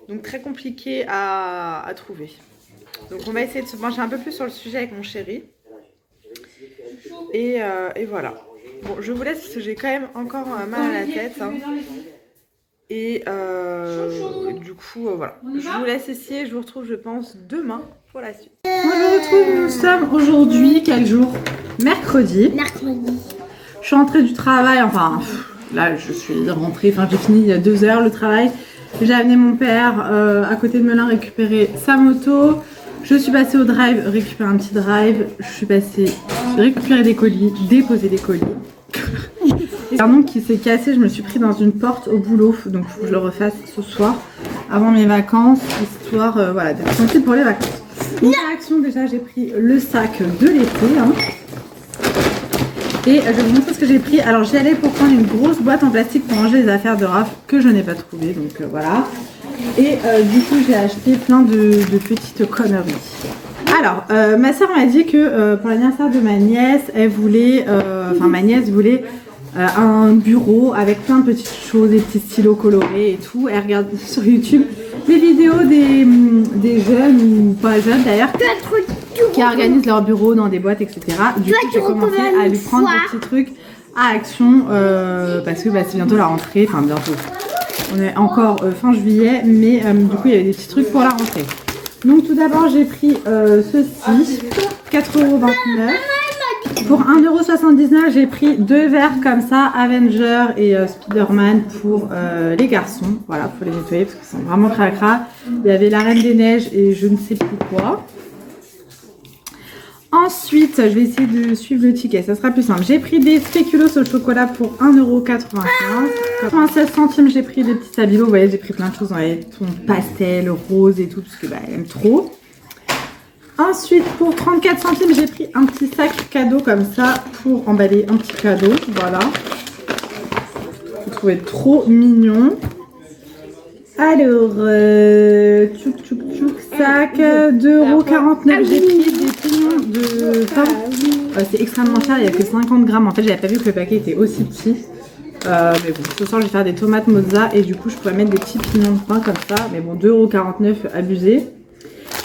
Speaker 1: Donc, très compliqué à trouver. Donc, on va essayer de se pencher un peu plus sur le sujet avec mon chéri. Et voilà. Bon, je vous laisse parce que j'ai quand même encore mal à la tête. Hein. Et du coup, voilà. Je vous laisse ici et je vous retrouve, je pense, demain pour la suite. On se retrouve, nous sommes aujourd'hui, quel jour? Mercredi.
Speaker 2: Mercredi.
Speaker 1: Je suis rentrée du travail, enfin, là, je suis rentrée, j'ai fini il y a 2 heures le travail. J'ai amené mon père à côté de Melun récupérer sa moto. Je suis passée au drive, récupérer un petit drive. Je suis passée récupérer des colis, déposer des colis. Pardon qui s'est cassé, je me suis pris dans une porte au boulot, donc il faut que je le refasse ce soir avant mes vacances, histoire d'être tranquille pour les vacances. Une réaction déjà, j'ai pris le sac de l'été hein. Et je vais vous montrer ce que j'ai pris. Alors j'y allais pour prendre une grosse boîte en plastique pour ranger les affaires de Raph que je n'ai pas trouvé, donc voilà. Et du coup j'ai acheté plein de petites conneries. Alors ma soeur m'a dit que pour l'anniversaire de ma nièce, ma nièce voulait un bureau avec plein de petites choses, des petits stylos colorés et tout. Elle regarde sur YouTube les vidéos des jeunes ou pas jeunes d'ailleurs qui organisent leur bureau dans des boîtes etc. Du coup j'ai commencé à lui prendre des petits trucs à Action parce que c'est bientôt la rentrée, enfin bientôt. On est encore fin juillet mais du coup il y avait des petits trucs pour la rentrée. Donc tout d'abord j'ai pris ceci, 4,29 €. Pour 1,79 €, j'ai pris 2 verres comme ça, Avenger et Spider-Man pour les garçons. Voilà, pour les nettoyer parce qu'ils sont vraiment cracra. Il y avait la Reine des Neiges et je ne sais plus quoi. Ensuite, je vais essayer de suivre le ticket, ça sera plus simple. J'ai pris des spéculoos au chocolat pour 1,95 €. 96 centimes, j'ai pris des petits Stabilo. Vous voyez, j'ai pris plein de choses dans les tons pastel, rose et tout, parce que elle aime trop. Ensuite, pour 34 centimes, j'ai pris un petit sac cadeau comme ça pour emballer un petit cadeau. Voilà. Je trouvais trop mignon. Alors, tchouk tchouk tchouk, sac, 2,49 €. J'ai pris des pignons de pommes. C'est extrêmement cher, il n'y a que 50 grammes. En fait, j'avais pas vu que le paquet était aussi petit. Mais bon, ce soir, je vais faire des tomates mozza et du coup, je pourrais mettre des petits pignons de pain comme ça. Mais bon, 2,49 €, abusé.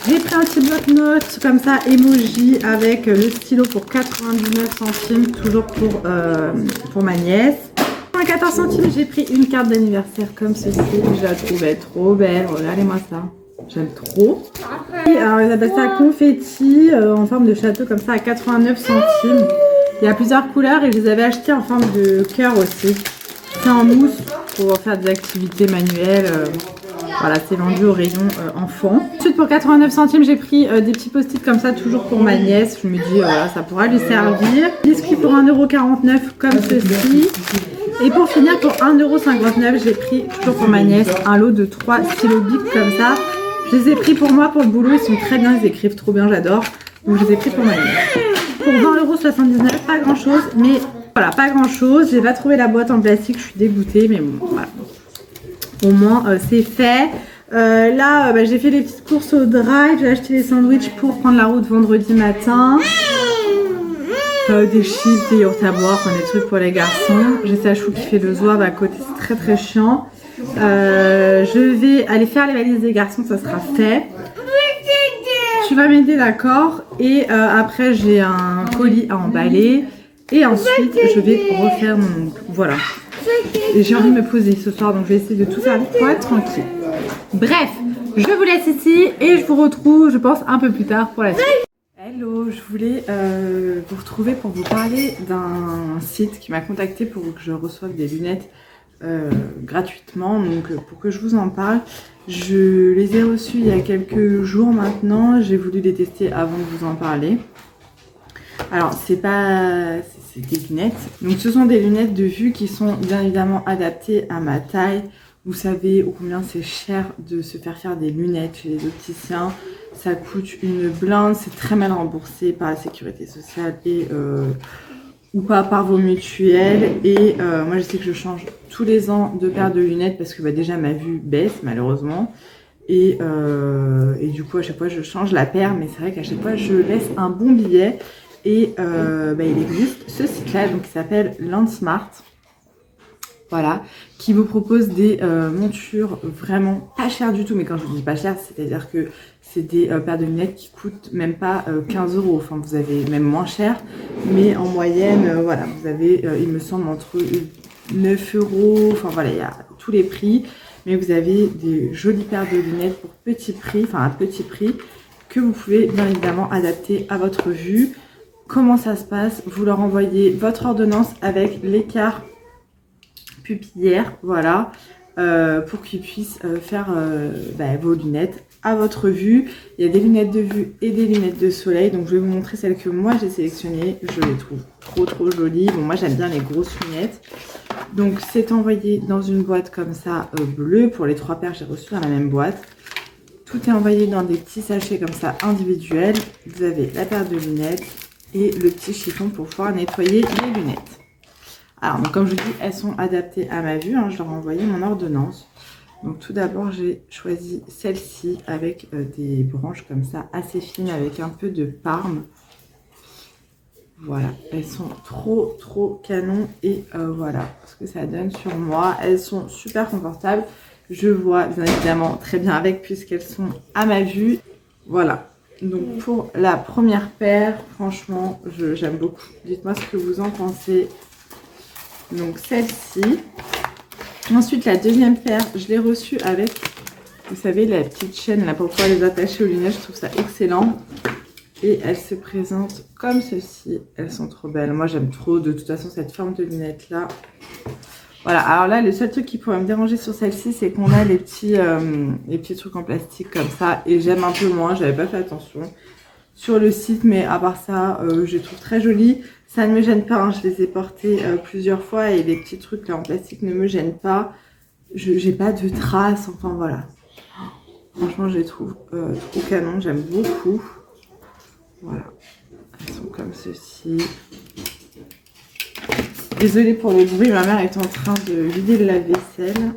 Speaker 1: J'ai pris un petit bloc-notes comme ça, emoji, avec le stylo pour 99 centimes, toujours pour ma nièce. À 14 centimes, j'ai pris une carte d'anniversaire comme ceci. Je la trouvais trop belle. Regardez-moi ça. J'aime trop. Et alors, ils appellent ça confetti en forme de château comme ça à 89 centimes. Il y a plusieurs couleurs et je les avais achetées en forme de cœur aussi. C'est en mousse pour faire des activités manuelles. Voilà, c'est vendu au rayon enfant. Ensuite, pour 89 centimes, j'ai pris des petits post-it comme ça, toujours pour ma nièce. Je me dis, voilà, ça pourra lui servir. Biscuits pour 1,49 € comme ceci. Et pour finir, pour 1,59 €, j'ai pris, toujours pour ma nièce, un lot de 3 stylos Bic comme ça. Je les ai pris pour moi, pour le boulot. Ils sont très bien, ils écrivent trop bien, j'adore. Donc, je les ai pris pour ma nièce. Pour 20,79 €, pas grand-chose. Mais voilà, pas grand-chose. J'ai pas trouvé la boîte en plastique, je suis dégoûtée. Mais bon, voilà. Au moins, c'est fait. Là, j'ai fait les petites courses au drive. J'ai acheté les sandwichs pour prendre la route vendredi matin. Des chips, des yaourts à boire, enfin, des trucs pour les garçons. J'ai Sachou qui fait le zouave à côté, c'est très très chiant. Je vais aller faire les valises des garçons, ça sera fait. Tu vas m'aider, d'accord. Et après, j'ai un colis à emballer. Et ensuite, je vais refaire mon ongle. Voilà. Et j'ai envie de me poser ce soir, donc je vais essayer de tout faire vite pour être tranquille. Bref, je vous laisse ici et je vous retrouve, je pense, un peu plus tard pour la suite. Hello, je voulais vous retrouver pour vous parler d'un site qui m'a contacté pour que je reçoive des lunettes gratuitement, donc pour que je vous en parle. Je les ai reçues il y a quelques jours maintenant, j'ai voulu les tester avant de vous en parler. Alors c'est des lunettes, donc ce sont des lunettes de vue qui sont bien évidemment adaptées à ma taille. Vous savez combien c'est cher de se faire des lunettes chez les opticiens. Ça coûte une blinde, c'est très mal remboursé par la sécurité sociale et ou pas par vos mutuelles. Et moi je sais que je change tous les ans de paires de lunettes parce que déjà ma vue baisse malheureusement. Et du coup à chaque fois je change la paire, mais c'est vrai qu'à chaque fois je laisse un bon billet. Et il existe ce site-là donc qui s'appelle Lendsmart. Voilà, qui vous propose des montures vraiment pas chères du tout. Mais quand je vous dis pas cher, c'est-à-dire que c'est des paires de lunettes qui coûtent même pas 15 €. Enfin, vous avez même moins cher. Mais en moyenne, voilà, vous avez, il me semble, entre 9 €. Enfin, voilà, il y a tous les prix. Mais vous avez des jolies paires de lunettes pour petit prix, enfin à petit prix, que vous pouvez bien évidemment adapter à votre vue. Comment ça se passe? Vous leur envoyez votre ordonnance avec l'écart pupillaire, voilà, pour qu'ils puissent faire vos lunettes à votre vue. Il y a des lunettes de vue et des lunettes de soleil, donc je vais vous montrer celles que moi j'ai sélectionnées. Je les trouve trop jolies. Bon, moi j'aime bien les grosses lunettes. Donc c'est envoyé dans une boîte comme ça bleue. Pour les 3 paires, j'ai reçu dans la même boîte. Tout est envoyé dans des petits sachets comme ça individuels. Vous avez la paire de lunettes et le petit chiffon pour pouvoir nettoyer les lunettes. Alors, donc, comme je vous dis, elles sont adaptées à ma vue. Hein, je leur ai envoyé mon ordonnance. Donc, tout d'abord, j'ai choisi celle-ci avec des branches comme ça, assez fines, avec un peu de parme. Voilà, elles sont trop canon. Et voilà ce que ça donne sur moi. Elles sont super confortables. Je vois bien évidemment très bien avec puisqu'elles sont à ma vue. Voilà. Donc, pour la première paire, franchement, j'aime beaucoup. Dites-moi ce que vous en pensez. Donc celle-ci. Ensuite la deuxième paire, je l'ai reçue avec, vous savez, la petite chaîne là pour pouvoir les attacher aux lunettes. Je trouve ça excellent. Et elles se présentent comme ceci. Elles sont trop belles. Moi, j'aime trop de toute façon cette forme de lunettes là. Voilà, alors là, le seul truc qui pourrait me déranger sur celle-ci, c'est qu'on a les petits trucs en plastique comme ça. Et j'aime un peu moins, j'avais pas fait attention sur le site. Mais à part ça, je les trouve très jolies. Ça ne me gêne pas, hein, je les ai portées plusieurs fois. Et les petits trucs là en plastique ne me gênent pas. J'ai pas de traces, enfin voilà. Franchement, je les trouve trop canon, j'aime beaucoup. Voilà, elles sont comme ceci. Désolée pour le bruit, ma mère est en train de vider le lave-vaisselle.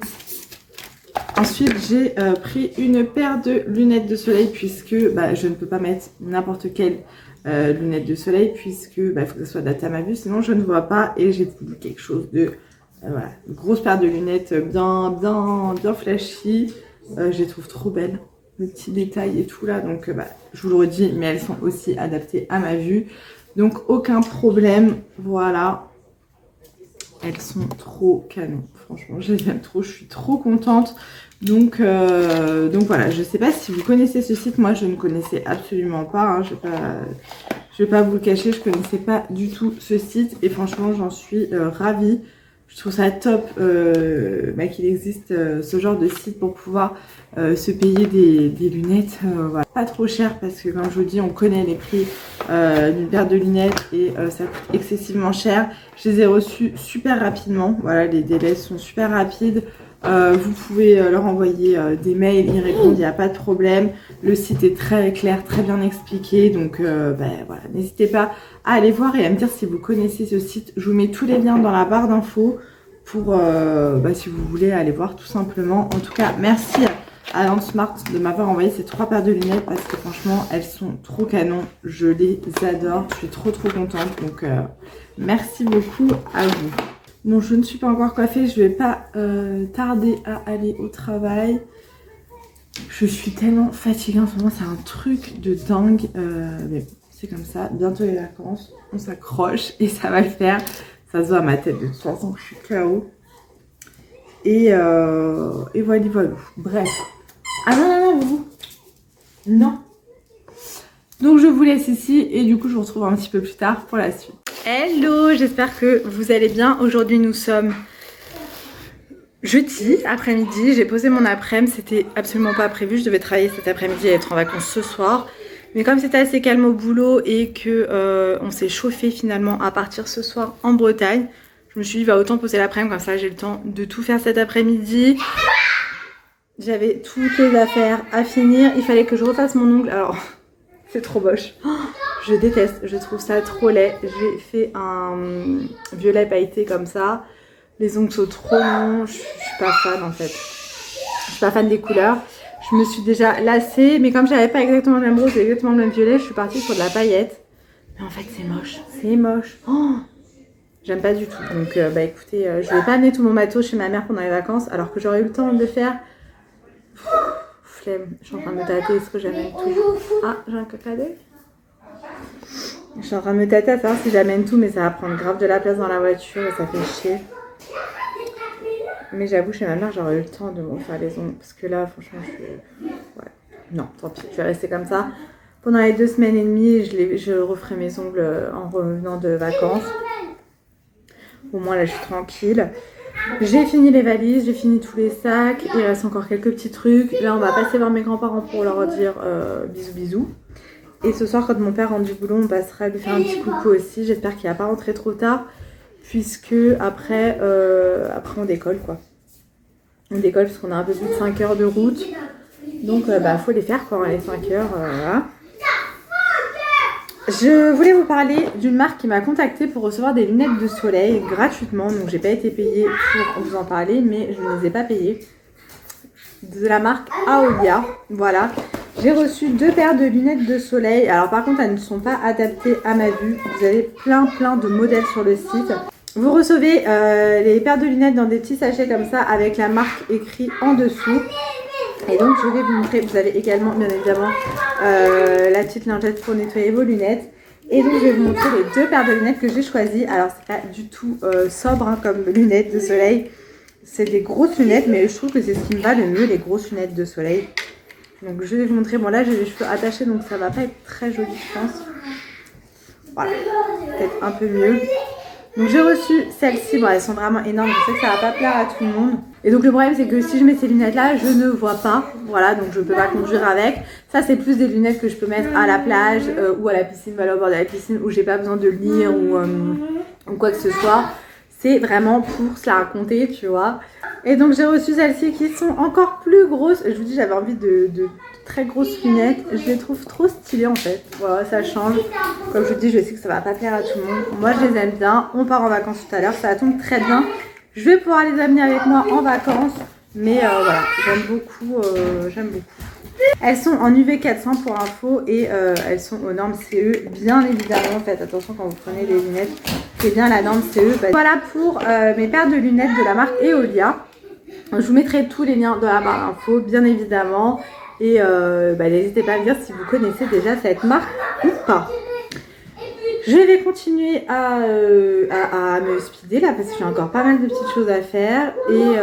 Speaker 1: Ensuite, j'ai pris une paire de lunettes de soleil puisque je ne peux pas mettre n'importe quelle lunette de soleil puisque il faut que ça soit adapté à ma vue, sinon je ne vois pas. Et j'ai voulu quelque chose de voilà, une grosse paire de lunettes bien flashy. Je les trouve trop belles. Le petit détail et tout là, donc je vous le redis, mais elles sont aussi adaptées à ma vue, donc aucun problème. Voilà, elles sont trop canon, franchement je les aime trop, je suis trop contente. Donc voilà, je sais pas si vous connaissez ce site, moi je ne connaissais absolument pas, hein. Je vais pas vous le cacher, je connaissais pas du tout ce site et franchement j'en suis ravie. Je trouve ça top qu'il existe ce genre de site pour pouvoir se payer des lunettes. Voilà. Pas trop cher parce que comme je vous dis, on connaît les prix d'une paire de lunettes et ça coûte excessivement cher. Je les ai reçues super rapidement. Voilà, les délais sont super rapides. Vous pouvez leur envoyer des mails, ils répondent, il n'y a pas de problème. Le site est très clair, très bien expliqué. Donc voilà, n'hésitez pas à aller voir et à me dire si vous connaissez ce site. Je vous mets tous les liens dans la barre d'infos pour si vous voulez aller voir tout simplement. En tout cas, merci à Landsmart de m'avoir envoyé ces 3 paires de lunettes parce que franchement, elles sont trop canon. Je les adore, je suis trop contente. Donc merci beaucoup à vous. Bon, je ne suis pas encore coiffée, je vais pas tarder à aller au travail. Je suis tellement fatiguée en ce moment, c'est un truc de dingue. Mais c'est comme ça, bientôt les vacances, on s'accroche et ça va le faire. Ça se voit à ma tête de toute façon, je suis KO. Et voilà. Bref. Ah non, vous. Non. Donc je vous laisse ici et du coup je vous retrouve un petit peu plus tard pour la suite. Hello, j'espère que vous allez bien. Aujourd'hui nous sommes jeudi après-midi. J'ai posé mon après-midi, c'était absolument pas prévu. Je devais travailler cet après-midi et être en vacances ce soir. Mais comme c'était assez calme au boulot et que on s'est chauffé finalement à partir ce soir en Bretagne, je me suis dit autant poser l'après-midi, comme ça j'ai le temps de tout faire cet après-midi. J'avais toutes les affaires à finir. Il fallait que je refasse mon ongle. Alors, c'est trop moche. Je déteste, je trouve ça trop laid. J'ai fait un violet pailleté comme ça. Les ongles sont trop longs. Je suis pas fan en fait. Je suis pas fan des couleurs. Je me suis déjà lassée. Mais comme j'avais pas exactement le même rose et exactement le même violet, je suis partie sur de la paillette. Mais en fait, c'est moche. C'est moche. Oh, j'aime pas du tout. Donc, écoutez, je vais pas amener tout mon matos chez ma mère pendant les vacances alors que j'aurais eu le temps de le faire. Flemme. Je suis en train de me tâter. Est-ce que j'amène tout? Ah, j'ai un caca d'œil. Je suis en train de me tâter à savoir si j'amène tout, mais ça va prendre grave de la place dans la voiture et ça fait chier. Mais j'avoue, chez ma mère, j'aurais eu le temps de me faire les ongles. Parce que là, franchement, je suis... Ouais. Non, tant pis, je vais rester comme ça. Pendant les 2 semaines et demie, je referai mes ongles en revenant de vacances. Au moins, là, je suis tranquille. J'ai fini les valises, j'ai fini tous les sacs. Il reste encore quelques petits trucs. Là, on va passer voir mes grands-parents pour leur dire bisous. Et ce soir, quand mon père rentre du boulot, on passera lui faire un petit coucou aussi. J'espère qu'il va pas rentrer trop tard. Puisque après on décolle quoi. On décolle parce qu'on a un peu plus de 5 heures de route. Donc faut les faire quoi, les 5 heures. Voilà. Je voulais vous parler d'une marque qui m'a contactée pour recevoir des lunettes de soleil gratuitement. Donc j'ai pas été payée pour vous en parler, mais je ne les ai pas payées. De la marque Aolia. Voilà. J'ai reçu 2 paires de lunettes de soleil. Alors par contre, elles ne sont pas adaptées à ma vue. Vous avez plein de modèles sur le site. Vous recevez les paires de lunettes dans des petits sachets comme ça avec la marque écrite en dessous. Et donc je vais vous montrer, vous avez également bien évidemment la petite lingette pour nettoyer vos lunettes. Et donc je vais vous montrer les 2 paires de lunettes que j'ai choisies. Alors c'est pas du tout sobre hein, comme lunettes de soleil. C'est des grosses lunettes, mais je trouve que c'est ce qui me va le mieux, les grosses lunettes de soleil. Donc je vais vous montrer. Bon là j'ai les cheveux attachés donc ça va pas être très joli je pense. Voilà, peut-être un peu mieux. Donc j'ai reçu celles-ci, bon elles sont vraiment énormes, je sais que ça va pas plaire à tout le monde. Et donc le problème c'est que si je mets ces lunettes là, je ne vois pas, voilà, donc je peux pas conduire avec. Ça c'est plus des lunettes que je peux mettre à la plage ou à la piscine, voilà, au bord de la piscine où j'ai pas besoin de lire ou quoi que ce soit. C'est vraiment pour se la raconter, tu vois. Et donc j'ai reçu celles-ci qui sont encore plus grosses. Je vous dis j'avais envie de très grosses lunettes. Je les trouve trop stylées en fait. Voilà, ça change. Comme je vous dis, je sais que ça va pas plaire à tout le monde. Moi je les aime bien. On part en vacances tout à l'heure. Ça tombe très bien. Je vais pouvoir les amener avec moi en vacances. Mais voilà, j'aime beaucoup. Elles sont en UV 400 pour info et elles sont aux normes CE. Bien évidemment, faites attention quand vous prenez les lunettes. C'est bien la norme CE. Voilà pour mes paires de lunettes de la marque Eolia. Je vous mettrai tous les liens dans la barre d'infos, bien évidemment. Et n'hésitez pas à me dire si vous connaissez déjà cette marque ou pas. Je vais continuer à me speeder là parce que j'ai encore pas mal de petites choses à faire. Et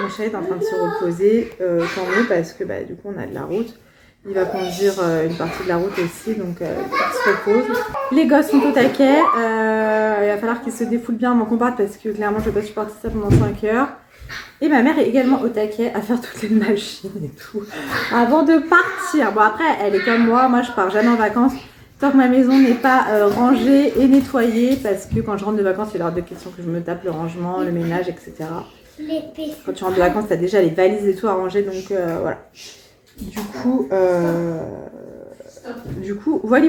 Speaker 1: mon chéri est en train de se reposer. Tant mieux parce que du coup on a de la route. Il va conduire une partie de la route aussi, donc il se repose. Les gosses sont au taquet. Il va falloir qu'ils se défoulent bien avant qu'on parte parce que clairement je ne vais pas supporter ça pendant 5 heures. Et ma mère est également au taquet à faire toutes les machines et tout avant de partir. Bon après elle est comme moi je pars jamais en vacances tant que ma maison n'est pas rangée et nettoyée parce que quand je rentre de vacances il est hors de question que je me tape le rangement, le ménage, etc. Quand tu rentres de vacances t'as déjà les valises et tout à ranger donc voilà. Du coup, voilà.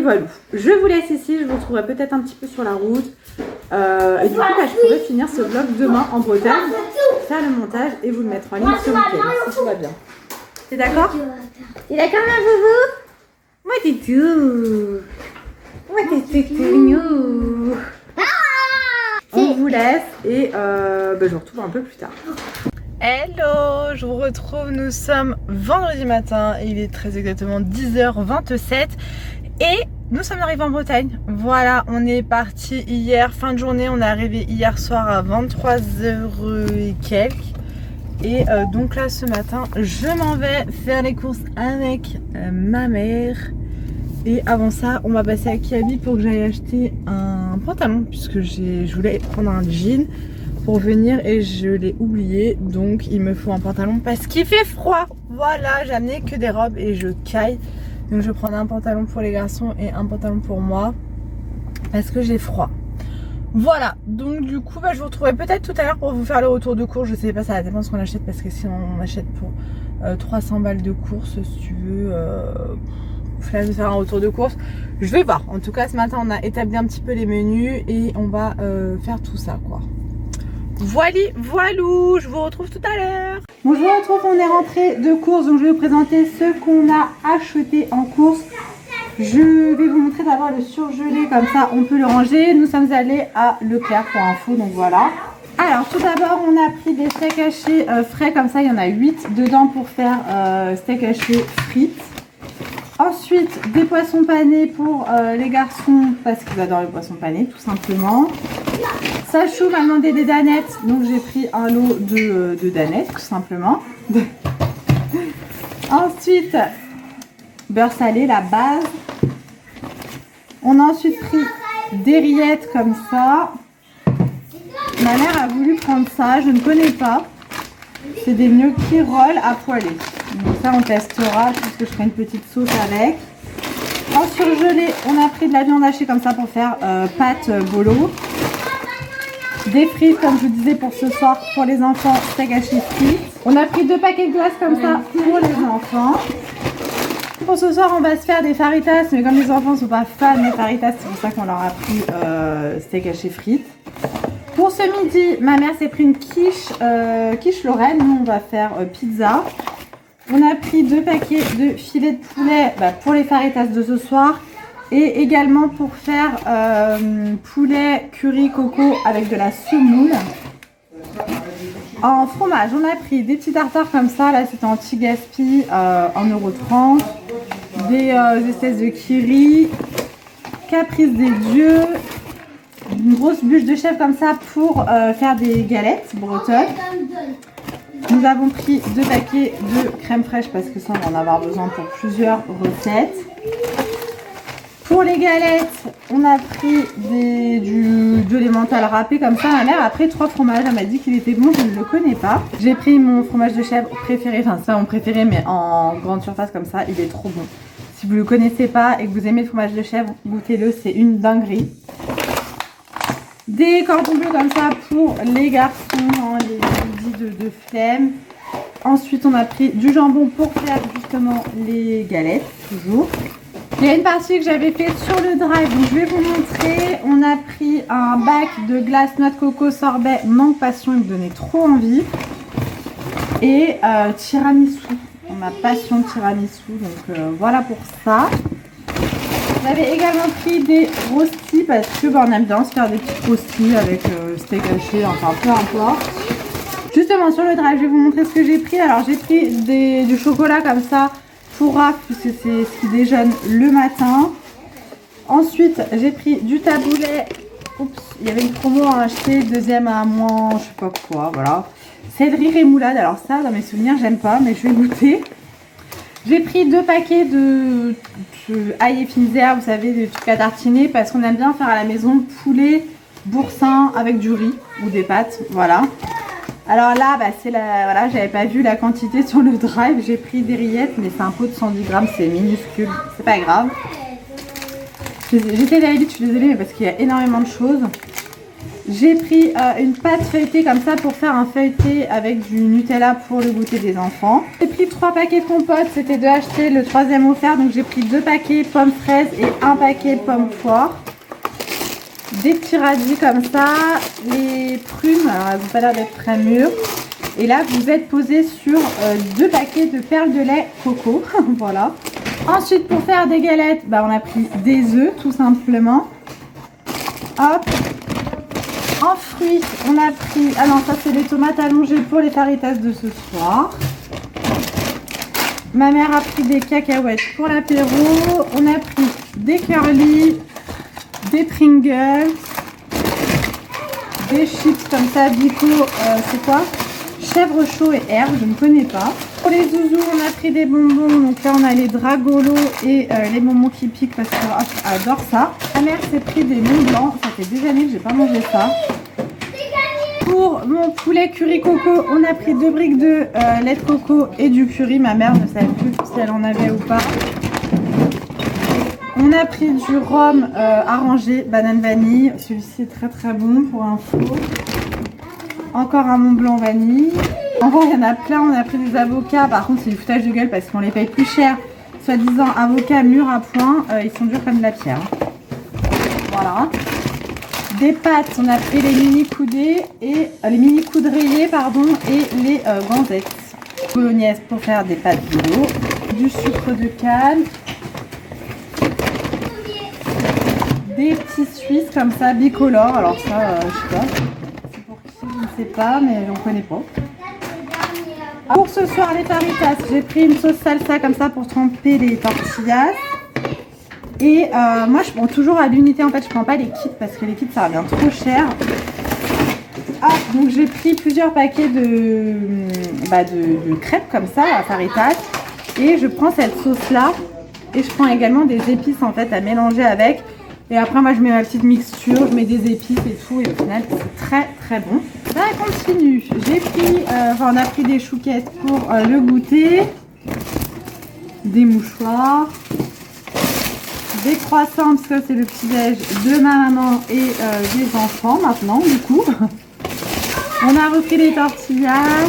Speaker 1: Je vous laisse ici, je vous retrouverai peut-être un petit peu sur la route. Et du coup, je pourrais finir ce vlog demain en Bretagne, faire le montage et vous le mettre en ligne ce week-end, si tout va bien. T'es d'accord? T'es d'accord, ma boubou? Moi, t'es tout. Moi, t'es tout mignon. On vous laisse et je vous retrouve un peu plus tard. Hello, je vous retrouve, nous sommes vendredi matin et il est très exactement 10h27 et nous sommes arrivés en Bretagne. Voilà, on est parti hier, fin de journée, on est arrivé hier soir à 23h et quelques. Et donc là ce matin, je m'en vais faire les courses avec ma mère. Et avant ça, on va passer à Kiabi pour que j'aille acheter un pantalon puisque je voulais prendre un jean pour venir et je l'ai oublié, donc il me faut un pantalon parce qu'il fait froid. Voilà, j'ai amené que des robes et je caille, donc je vais prendre un pantalon pour les garçons et un pantalon pour moi parce que j'ai froid. Voilà, donc du coup je vous retrouverai peut-être tout à l'heure pour vous faire le retour de course. Je sais pas, ça va dépendre ce qu'on achète parce que si on achète pour 300 balles de course, si tu veux faire un retour de course, je vais voir. En tout cas ce matin on a établi un petit peu les menus et on va faire tout ça quoi. Voilou, je vous retrouve tout à l'heure. Bon, je vous retrouve, on est rentré de course, donc je vais vous présenter ce qu'on a acheté en course. Je vais vous montrer d'abord le surgelé, comme ça on peut le ranger. Nous sommes allés à Leclerc pour info, donc voilà. Alors tout d'abord on a pris des steaks hachés frais, comme ça il y en a 8 dedans pour faire steak haché frites. Ensuite des poissons panés pour les garçons parce qu'ils adorent les poissons panés tout simplement. Sachou m'a demandé des danettes, donc j'ai pris un lot de danettes tout simplement. Ensuite, beurre salé, la base. On a ensuite pris des rillettes comme ça. Ma mère a voulu prendre ça, je ne connais pas. C'est des gnocchis rolls à poêler. Donc ça on testera, puisque je ferai une petite sauce avec. En surgelé, on a pris de la viande hachée comme ça pour faire pâte bolo. Des frites comme je vous disais pour ce soir pour les enfants, steak haché frites. On a pris 2 paquets de glace comme ça pour les enfants. Pour ce soir on va se faire des faritas, mais comme les enfants ne sont pas fans des faritas, c'est pour ça qu'on leur a pris steak haché frites. Pour ce midi, ma mère s'est pris une quiche Lorraine, nous on va faire pizza. On a pris 2 paquets de filets de poulet pour les faritas de ce soir. Et également pour faire poulet curry coco avec de la semoule. En fromage, on a pris des petits tartares comme ça. Là, c'était anti-gaspi, 1,30 €. Des espèces de kiri. Caprice des dieux. Une grosse bûche de chèvre comme ça pour faire des galettes bretonnes. Nous avons pris 2 paquets de crème fraîche parce que ça on va en avoir besoin pour plusieurs recettes. Pour les galettes, on a pris de l'emmental râpé comme ça. Ma mère a pris 3 fromages, elle m'a dit qu'il était bon, je ne le connais pas. J'ai pris mon fromage de chèvre préféré, enfin c'est pas mon préféré mais en grande surface comme ça, il est trop bon. Si vous ne le connaissez pas et que vous aimez le fromage de chèvre, goûtez-le, c'est une dinguerie. Des cordons bleus comme ça pour les garçons, hein, les goodies de flemme. Ensuite on a pris du jambon pour faire justement les galettes, toujours. Il y a une partie que j'avais faite sur le drive, donc je vais vous montrer. On a pris un bac de glace noix de coco sorbet mangue passion, il me donnait trop envie. Et tiramisu, on a passion de tiramisu, donc voilà pour ça. J'avais également pris des rostis parce que on aime bien se faire des petits rostis avec steak haché, enfin peu importe. Justement sur le drive, je vais vous montrer ce que j'ai pris. Alors j'ai pris du chocolat comme ça. Pour Raph, puisque c'est ce qui déjeune le matin. Ensuite, j'ai pris du taboulet. Oups, il y avait une promo à acheter, deuxième à moins, je sais pas quoi, voilà. Céleri rémoulade, alors ça, dans mes souvenirs, j'aime pas, mais je vais goûter. J'ai pris 2 paquets de ail et fines herbes, vous savez, des trucs à tartiner, parce qu'on aime bien faire à la maison poulet, boursin avec du riz ou des pâtes, voilà. Alors là, bah, voilà, j'avais pas vu la quantité sur le drive. J'ai pris des rillettes, mais c'est un pot de 110 grammes, c'est minuscule. C'est pas grave. J'essaie d'aller vite, je suis désolée, mais parce qu'il y a énormément de choses. J'ai pris une pâte feuilletée comme ça pour faire un feuilleté avec du Nutella pour le goûter des enfants. J'ai pris 3 paquets de compote, c'était de acheter le 3e offert. Donc j'ai pris 2 paquets pommes fraises et 1 paquet pommes poires. Des petits radis comme ça, les prunes, alors elles n'ont pas l'air d'être très mûres. Et là, vous êtes posé sur 2 paquets de perles de lait coco, voilà. Ensuite, pour faire des galettes, bah, on a pris des œufs, tout simplement. Hop. En fruits, on a pris, ah non, ça c'est les tomates allongées pour les faritas de ce soir. Ma mère a pris des cacahuètes pour l'apéro. On a pris des curly, des Pringles, des chips comme ça, Bico, c'est quoi? Chèvre chaud et herbe, je ne connais pas. Pour les zouzous, on a pris des bonbons, donc là on a les Dragolo et les bonbons qui piquent parce qu'elle adore ça. Ma mère s'est pris des Mont Blanc, ça fait des années que j'ai pas mangé ça. Pour mon poulet curry coco, on a pris 2 briques de lait de coco et du curry. Ma mère ne savait plus si elle en avait ou pas. On a pris du rhum arrangé, banane vanille. Celui-ci est très très bon pour info. Encore un Mont Blanc vanille. En vrai, il y en a plein. On a pris des avocats. Par contre, c'est du foutage de gueule parce qu'on les paye plus cher. Soi-disant avocats mûrs à point. Ils sont durs comme de la pierre. Voilà. Des pâtes. On a pris les mini coudées et les mini coudriers, pardon, et les ganzettes. Bolognaise pour faire des pâtes d'eau. Du sucre de canne. Des petits Suisses comme ça, bicolores. Alors ça, je sais pas. C'est pour qui, je ne sais pas, mais on connaît pas. Pour ce soir, les faritas, j'ai pris une sauce salsa comme ça pour tremper les tortillas. Et moi, je prends toujours à l'unité. En fait, je prends pas les kits parce que les kits, ça revient trop cher. Ah, donc j'ai pris plusieurs paquets de crêpes comme ça, à faritas. Et je prends cette sauce-là. Et je prends également des épices en fait à mélanger avec. Et après, moi, je mets ma petite mixture, je mets des épices et tout. Et au final, c'est très, très bon. Ça continue. J'ai pris, on a pris des chouquettes pour le goûter. Des mouchoirs. Des croissants, parce que c'est le petit-déj de ma maman et des enfants maintenant, du coup. On a repris les tortillas.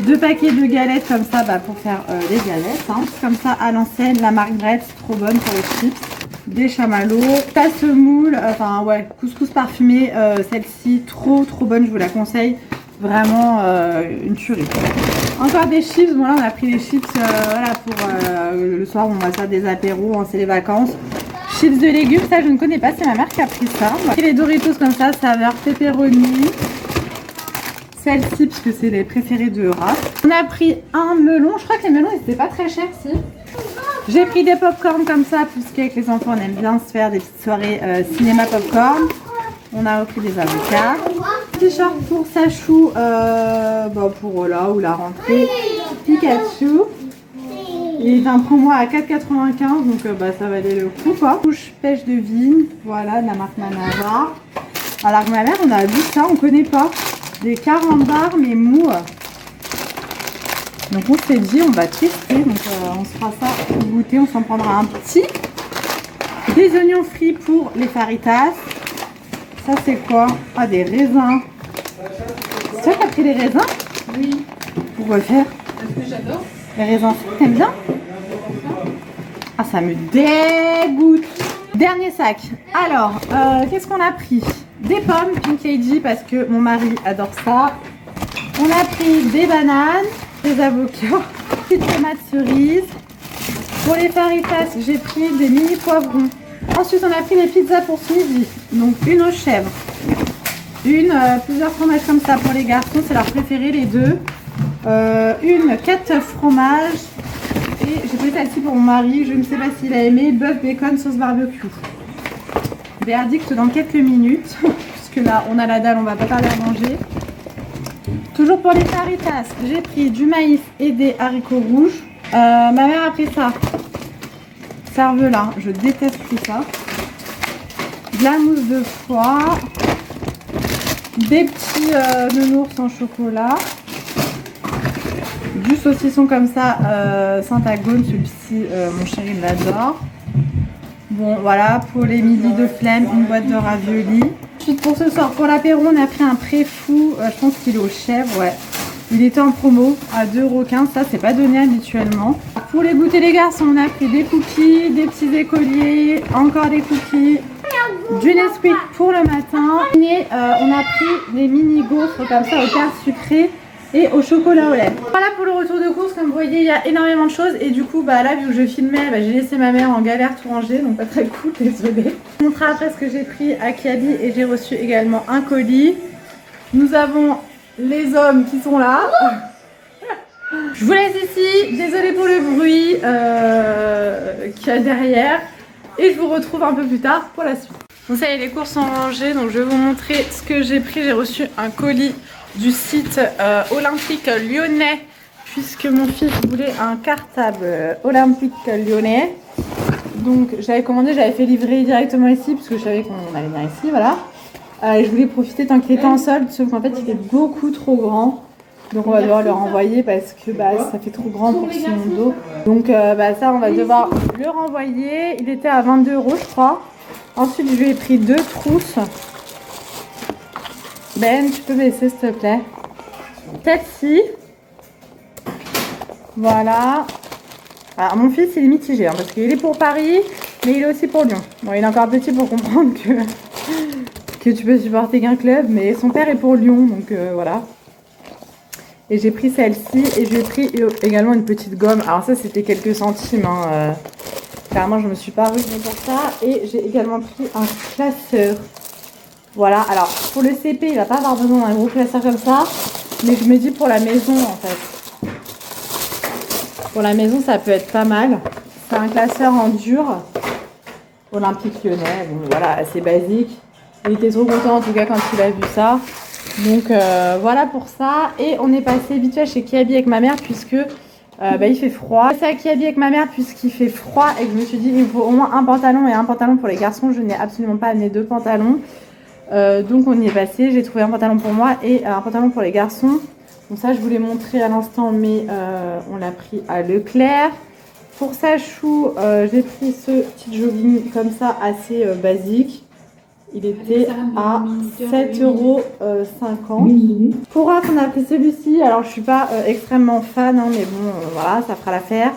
Speaker 1: 2 paquets de galettes comme ça pour faire des galettes. Hein. Comme ça, à l'ancienne, la marque Bretz, trop bonne pour les chips. Des chamallows, tasse-moule, enfin ouais, couscous parfumé, celle-ci trop bonne, je vous la conseille, vraiment une tuerie. Encore des chips, bon là on a pris les chips voilà, pour le soir, on va faire des apéros, hein, c'est les vacances. Chips de légumes, ça je ne connais pas, c'est ma mère qui a pris ça. On a pris les Doritos comme ça, saveur pepperoni. Celle-ci, parce que c'est les préférés de Raph. On a pris un melon, je crois que les melons ils étaient pas très chers, si. J'ai pris des pop-corn comme ça, puisqu'avec les enfants on aime bien se faire des petites soirées cinéma pop-corn. On a repris des avocats. T-shirt pour Sachou, pour voilà, ou la rentrée. Pikachu. Il est un promo à 4,95, donc ça valait le coup quoi. Couche pêche de vigne, voilà, de la marque Manava. Alors ma mère, on a vu ça, on connaît pas. Des 40 bars mais mou. Donc on s'est dit, on va tester, donc on se fera ça pour goûter, on s'en prendra un petit. Des oignons frits pour les faritas. Ça c'est quoi? Ah, des raisins. C'est toi qui as pris les raisins?
Speaker 3: Oui.
Speaker 1: Pourquoi faire?
Speaker 3: Parce que j'adore.
Speaker 1: Les raisins, t'aimes bien? Ah, ça me dégoûte. Dernier sac. Alors, qu'est-ce qu'on a pris? Des pommes Pink Lady parce que mon mari adore ça. On a pris des bananes, des avocats, des tomates cerises. Pour les faritas, j'ai pris des mini poivrons. Ensuite, on a pris les pizzas pour ce midi. Donc, une aux chèvres. Plusieurs fromages comme ça pour les garçons, c'est leur préféré, les deux. Une 4 fromages. Et j'ai pris celle-ci pour mon mari, je ne sais pas s'il a aimé, bœuf, bacon, sauce barbecue. Verdict dans quelques minutes, puisque là on a la dalle, on va pas tarder à manger. Toujours pour les faritas, j'ai pris du maïs et des haricots rouges. Ma mère a pris ça. Cervelas, je déteste tout ça. De la mousse de foie. Des petits nounours en chocolat. Du saucisson comme ça, Saint-Agone, celui-ci, mon chéri l'adore. Bon, voilà, pour les midis de flemme, une boîte de raviolis. Ensuite, pour ce soir, pour l'apéro, on a pris un pré-fou, je pense qu'il est aux chèvres, ouais. Il était en promo à 2,15 €, ça c'est pas donné habituellement. Pour les goûter les garçons, on a pris des cookies, des petits écoliers, encore des cookies, du Nesquik pour le matin. Et on a pris des mini gaufres comme ça au beurre sucré et au chocolat au lait. Voilà pour le retour de course, comme vous voyez il y a énormément de choses et du coup là vu que je filmais j'ai laissé ma mère en galère tout ranger, donc pas très cool, désolée. Je vous montrerai après ce que j'ai pris à Kiabi et j'ai reçu également un colis. Nous avons les hommes qui sont là. Je vous laisse ici, désolée pour le bruit qu'il y a derrière et je vous retrouve un peu plus tard pour la suite. Bon ça y est, les courses sont rangées, donc je vais vous montrer ce que j'ai pris. J'ai reçu un colis du site olympique lyonnais puisque mon fils voulait un cartable olympique lyonnais. Donc j'avais commandé, j'avais fait livrer directement ici puisque je savais qu'on allait venir ici, voilà. Et je voulais profiter tant qu'il était en solde, sauf qu'en fait il est beaucoup trop grand. Donc on va devoir le renvoyer parce que ça fait trop grand pour son dos. Donc ça on va devoir le renvoyer. Il était à 22 € je crois. Ensuite je lui ai pris 2 trousses. Ben, tu peux baisser s'il te plaît. Taxi. Voilà. Alors mon fils il est mitigé parce qu'il est pour Paris mais il est aussi pour Lyon. Bon il est encore petit pour comprendre que tu peux supporter qu'un club, mais son père est pour Lyon donc voilà. Et j'ai pris celle-ci et j'ai pris également une petite gomme. Alors ça c'était quelques centimes carrément je me suis pas ruinée pour ça. Et j'ai également pris un classeur. Voilà, alors pour le CP il va pas avoir besoin d'un gros classeur comme ça, mais je me dis pour la maison en fait. Pour la maison ça peut être pas mal. C'est un classeur en dur olympique lyonnais, donc voilà, assez basique. Il était trop content en tout cas quand il a vu ça. Donc voilà pour ça. Et on est passé vite fait chez Kiabi avec ma mère puisque il fait froid. C'est à Kiabi avec ma mère puisqu'il fait froid et que je me suis dit il faut au moins un pantalon et un pantalon pour les garçons. Je n'ai absolument pas amené 2 pantalons. Donc on y est passé, j'ai trouvé un pantalon pour moi et un pantalon pour les garçons. Donc ça je vous l'ai montré à l'instant mais on l'a pris à Leclerc. Pour Sachou j'ai pris ce petit jogging comme ça assez basique. Il était à 7,50 €. Pour Raph on a pris celui-ci, alors je suis pas extrêmement fan mais bon voilà ça fera l'affaire.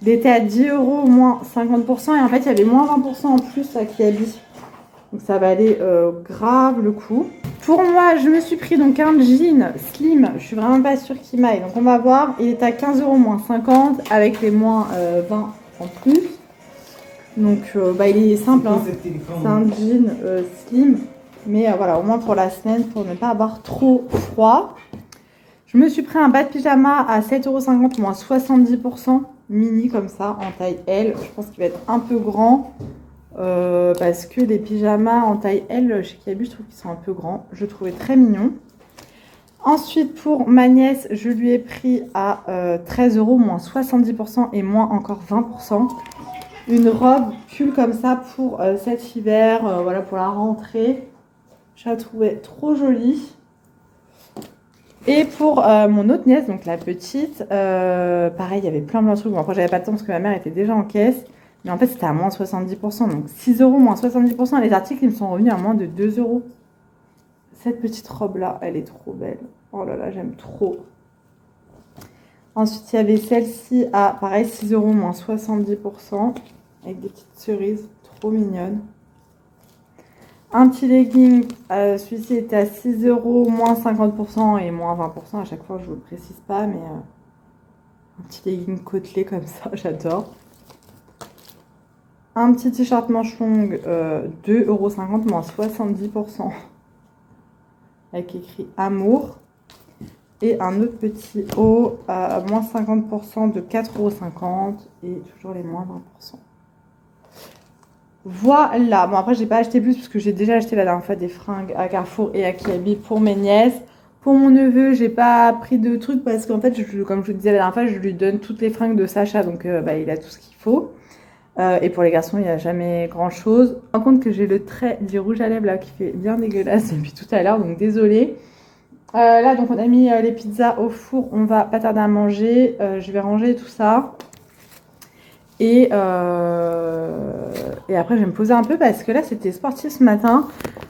Speaker 1: Il était à 10 € au moins 50% et en fait il y avait moins 20% en plus à Kiabi. Donc ça valait grave le coup. Pour moi, je me suis pris donc un jean slim. Je suis vraiment pas sûre qu'il m'aille. Donc on va voir. Il est à 15 € moins 50 avec les moins 20 en plus. Donc il est simple. Hein. C'est un jean slim. Mais voilà, au moins pour la semaine, pour ne pas avoir trop froid. Je me suis pris un bas de pyjama à 7,50 € moins 70%. Mini comme ça, en taille L. Je pense qu'il va être un peu grand. parce que les pyjamas en taille L chez Kiabi, je trouve qu'ils sont un peu grands. Je trouvais très mignon. Ensuite, pour ma nièce, je lui ai pris à 13 €, moins 70% et moins encore 20%. Une robe pull comme ça pour cet hiver, voilà, pour la rentrée. Je la trouvais trop jolie. Et pour mon autre nièce, donc la petite, pareil, il y avait plein de trucs. Bon, après, j'avais pas de temps parce que ma mère était déjà en caisse. Mais en fait, c'était à moins 70%. Donc 6 € moins 70%. Les articles, ils me sont revenus à moins de 2 €. Cette petite robe-là, elle est trop belle. Oh là là, j'aime trop. Ensuite, il y avait celle-ci à, pareil, 6 € moins 70%. Avec des petites cerises trop mignonnes. Un petit legging, celui-ci était à 6 € moins 50% et moins 20%. À chaque fois, je ne vous le précise pas, mais un petit legging côtelé comme ça, j'adore. Un petit t-shirt manche longue, 2,50 € moins 70%. Avec écrit amour. Et un autre petit haut à moins 50% de 4,50 € et toujours les moins 20%. Voilà, bon après j'ai pas acheté plus parce que j'ai déjà acheté la dernière fois des fringues à Carrefour et à Kiabi pour mes nièces. Pour mon neveu, j'ai pas pris de trucs parce qu'en fait, comme je vous disais la dernière fois, je lui donne toutes les fringues de Sacha, donc il a tout ce qu'il faut. Et pour les garçons, il n'y a jamais grand chose. Par contre que j'ai le trait du rouge à lèvres là qui fait bien dégueulasse depuis tout à l'heure, donc désolée. Là donc on a mis les pizzas au four, on va pas tarder à manger. Je vais ranger tout ça. Et après, je vais me poser un peu parce que là, c'était sportif ce matin.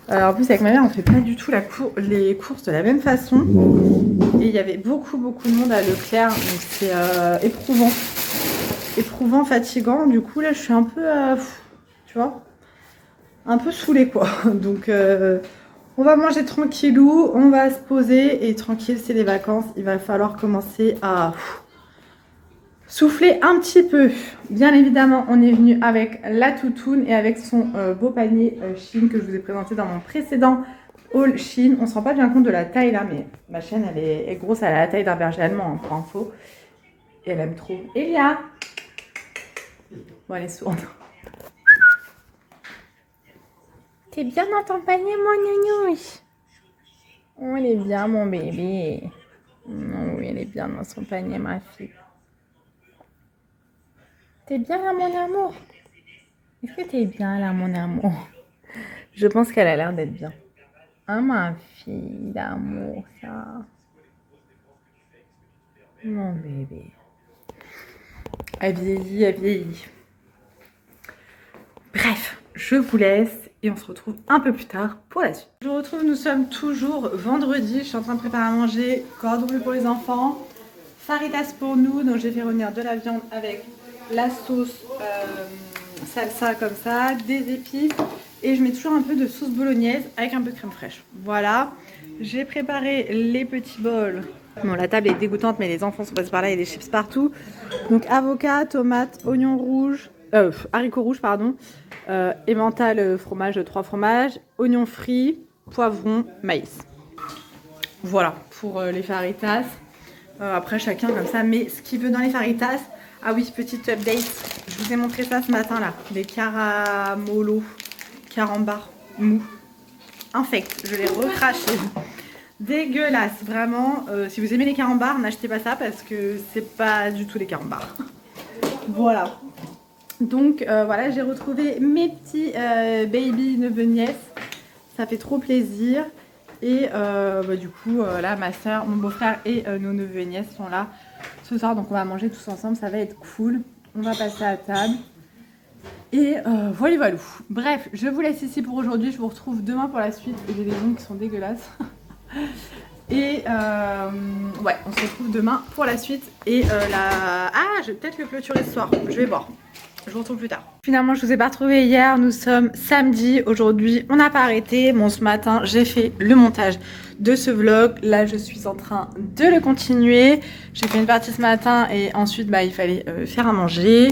Speaker 1: En plus, avec ma mère, on ne fait pas du tout les courses de la même façon. Et il y avait beaucoup de monde à Leclerc. Donc, c'est éprouvant. Éprouvant, fatigant. Du coup, là, je suis un peu, tu vois, un peu saoulée, quoi. Donc, on va manger tranquillou. On va se poser. Et tranquille, c'est les vacances. Il va falloir commencer à... souffler un petit peu. Bien évidemment, on est venu avec la toutoune et avec son beau panier Shein que je vous ai présenté dans mon précédent haul Shein. On ne se rend pas bien compte de la taille là, mais ma chienne, elle est grosse, elle a la taille d'un berger allemand, hein, pour info. Et elle aime trop. Elia! Bon, elle est sourde. T'es bien dans ton panier, mon nounouche? Oh, elle est bien, mon bébé. Oh, oui, elle est bien dans son panier, ma fille. T'es bien là, mon amour? Est-ce que t'es bien là, mon amour? Je pense qu'elle a l'air d'être bien. Hein, ma fille d'amour, ça. Mon bébé. Elle vieillit, elle vieillit. Bref, je vous laisse et on se retrouve un peu plus tard pour la suite. Je vous retrouve, nous sommes toujours vendredi. Je suis en train de préparer à manger, cordon bleu pour les enfants, faritas pour nous. Donc j'ai fait revenir de la viande avec la sauce salsa comme ça, des épices et je mets toujours un peu de sauce bolognaise avec un peu de crème fraîche. Voilà, j'ai préparé les petits bols. Bon, la table est dégoûtante mais les enfants sont passés par là, il y a des chips partout. Donc avocat, tomate, oignons rouges, haricots rouges pardon, emmental, fromage, 3 fromages, oignons frits, poivrons, maïs. Voilà pour les faritas. Après chacun comme ça met ce qu'il veut dans les faritas. Ah oui, petite update, je vous ai montré ça ce matin là, des caramolos, carambars mous, infect, je l'ai recraché. Dégueulasse, vraiment, si vous aimez les carambars, n'achetez pas ça parce que c'est pas du tout les carambars. Voilà, donc voilà, j'ai retrouvé mes petits baby neveux nièces, ça fait trop plaisir. Et du coup, là, ma soeur, mon beau-frère et nos neveux et nièces sont là ce soir. Donc, on va manger tous ensemble. Ça va être cool. On va passer à table. Et voilà, voilà. Bref, je vous laisse ici pour aujourd'hui. Je vous retrouve demain pour la suite. J'ai des ongles qui sont dégueulasses. Et ouais, on se retrouve demain pour la suite. Et ah, je vais peut-être le clôturer ce soir. Je vais voir. Je vous retrouve plus tard. Finalement, je vous ai pas retrouvé hier. Nous sommes samedi. Aujourd'hui, on n'a pas arrêté. Bon, ce matin, j'ai fait le montage de ce vlog. Là, je suis en train de le continuer. J'ai fait une partie ce matin et ensuite, il fallait faire à manger.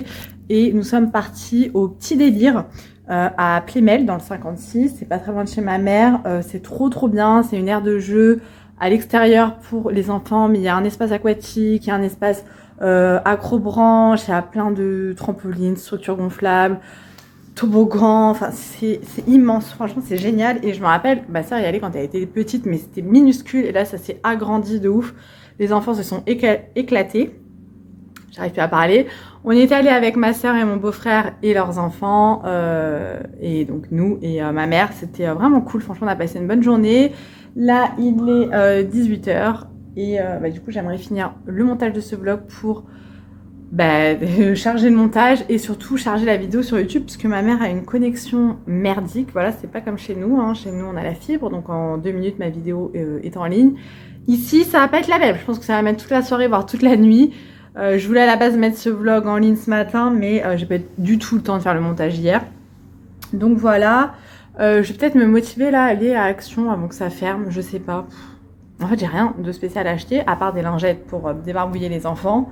Speaker 1: Et nous sommes partis au Petit Délire à Plémel, dans le 56. C'est pas très loin de chez ma mère. C'est trop bien. C'est une aire de jeu à l'extérieur pour les enfants. Mais il y a un espace aquatique, il y a un espace... accrobranche, il y a plein de trampolines, structures gonflables, toboggans, enfin c'est immense, franchement c'est génial. Et je me rappelle, ma soeur y allait quand elle était petite, mais c'était minuscule, et là ça s'est agrandi de ouf. Les enfants se sont éclatés, j'arrive plus à parler. On est allé avec ma soeur et mon beau-frère et leurs enfants, et donc nous et ma mère, c'était vraiment cool, franchement on a passé une bonne journée. Là il est 18h, et du coup j'aimerais finir le montage de ce vlog pour charger le montage et surtout charger la vidéo sur YouTube, parce que ma mère a une connexion merdique. Voilà, c'est pas comme chez nous, hein. Chez nous on a la fibre, donc en 2 minutes ma vidéo est en ligne. Ici ça va pas être la même, je pense que ça va mettre toute la soirée, voire toute la nuit. Je voulais à la base mettre ce vlog en ligne ce matin, mais j'ai pas du tout le temps de faire le montage hier. Donc voilà, je vais peut-être me motiver là à aller à Action avant que ça ferme, je sais pas. En fait j'ai rien de spécial à acheter, à part des lingettes pour débarbouiller les enfants.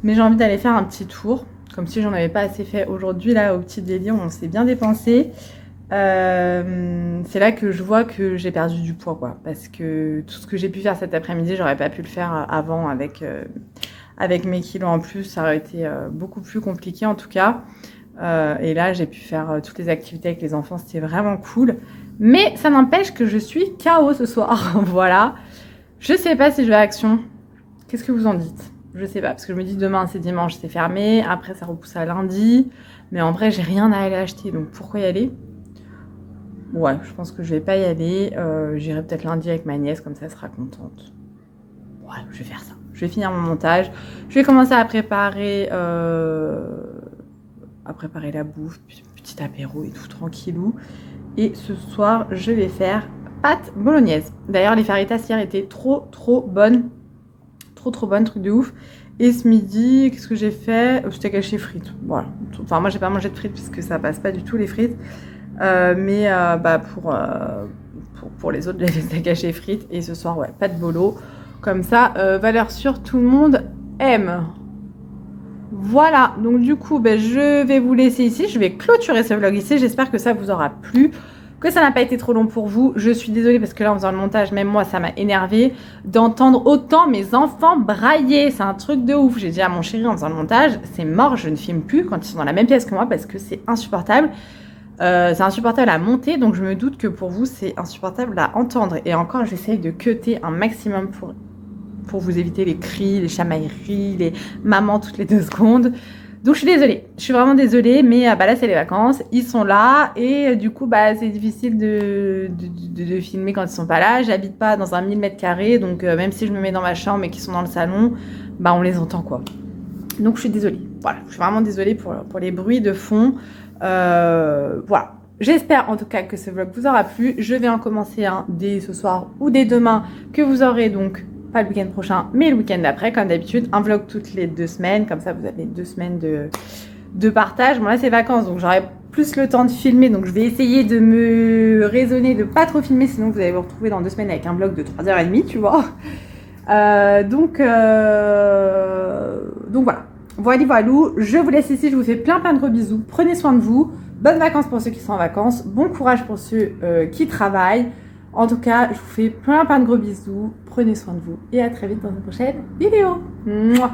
Speaker 1: Mais j'ai envie d'aller faire un petit tour, comme si j'en avais pas assez fait aujourd'hui, là, au petit délire, on s'est bien dépensé. C'est là que je vois que j'ai perdu du poids, quoi. Parce que tout ce que j'ai pu faire cet après-midi, j'aurais pas pu le faire avant avec mes kilos en plus. Ça aurait été beaucoup plus compliqué, en tout cas. Et là, j'ai pu faire toutes les activités avec les enfants, c'était vraiment cool. Mais ça n'empêche que je suis KO ce soir, voilà. Je sais pas si je vais à Action. Qu'est-ce que vous en dites ? Je sais pas, parce que je me dis demain c'est dimanche, c'est fermé, après ça repousse à lundi, mais en vrai j'ai rien à aller acheter, donc pourquoi y aller? Ouais, je pense que je vais pas y aller, j'irai peut-être lundi avec ma nièce, comme ça elle sera contente. Ouais, je vais faire ça, je vais finir mon montage, je vais commencer à préparer la bouffe, petit apéro et tout tranquillou, et ce soir je vais faire pâte bolognaise. D'ailleurs les faritas hier étaient trop bonnes. Trop bonne, truc de ouf. Et ce midi, qu'est-ce que j'ai fait? Steak haché frites. Voilà. Enfin, moi, j'ai pas mangé de frites puisque ça passe pas du tout les frites. Mais pour les autres, j'ai fait steak haché frites. Et ce soir, ouais, pas de bolo. Comme ça, valeur sûre, tout le monde aime. Voilà. Donc, du coup, je vais vous laisser ici. Je vais clôturer ce vlog ici. J'espère que ça vous aura plu, que ça n'a pas été trop long pour vous. Je suis désolée parce que là en faisant le montage, même moi ça m'a énervé d'entendre autant mes enfants brailler. C'est un truc de ouf. J'ai dit à mon chéri en faisant le montage, c'est mort, je ne filme plus quand ils sont dans la même pièce que moi parce que c'est insupportable. C'est insupportable à monter, donc je me doute que pour vous c'est insupportable à entendre. Et encore j'essaye de cutter un maximum pour vous éviter les cris, les chamailleries, les mamans toutes les 2 secondes. Donc je suis désolée, je suis vraiment désolée, mais là c'est les vacances, ils sont là et du coup c'est difficile de filmer quand ils sont pas là. J'habite pas dans un 1000 m², donc même si je me mets dans ma chambre et qu'ils sont dans le salon, on les entend quoi. Donc je suis désolée, voilà, je suis vraiment désolée pour les bruits de fond. Voilà, j'espère en tout cas que ce vlog vous aura plu. Je vais en commencer un dès ce soir ou dès demain que vous aurez donc pas le week-end prochain, mais le week-end d'après, comme d'habitude, un vlog toutes les 2 semaines, comme ça vous avez 2 semaines de partage. Bon là c'est vacances, donc j'aurai plus le temps de filmer, donc je vais essayer de me raisonner de pas trop filmer, sinon vous allez vous retrouver dans 2 semaines avec un vlog de 3h30, tu vois. Donc voilà, voilà, je vous laisse ici, je vous fais plein de gros bisous, prenez soin de vous, bonnes vacances pour ceux qui sont en vacances, bon courage pour ceux qui travaillent. En tout cas, je vous fais plein de gros bisous, prenez soin de vous et à très vite dans une prochaine vidéo. Mouah.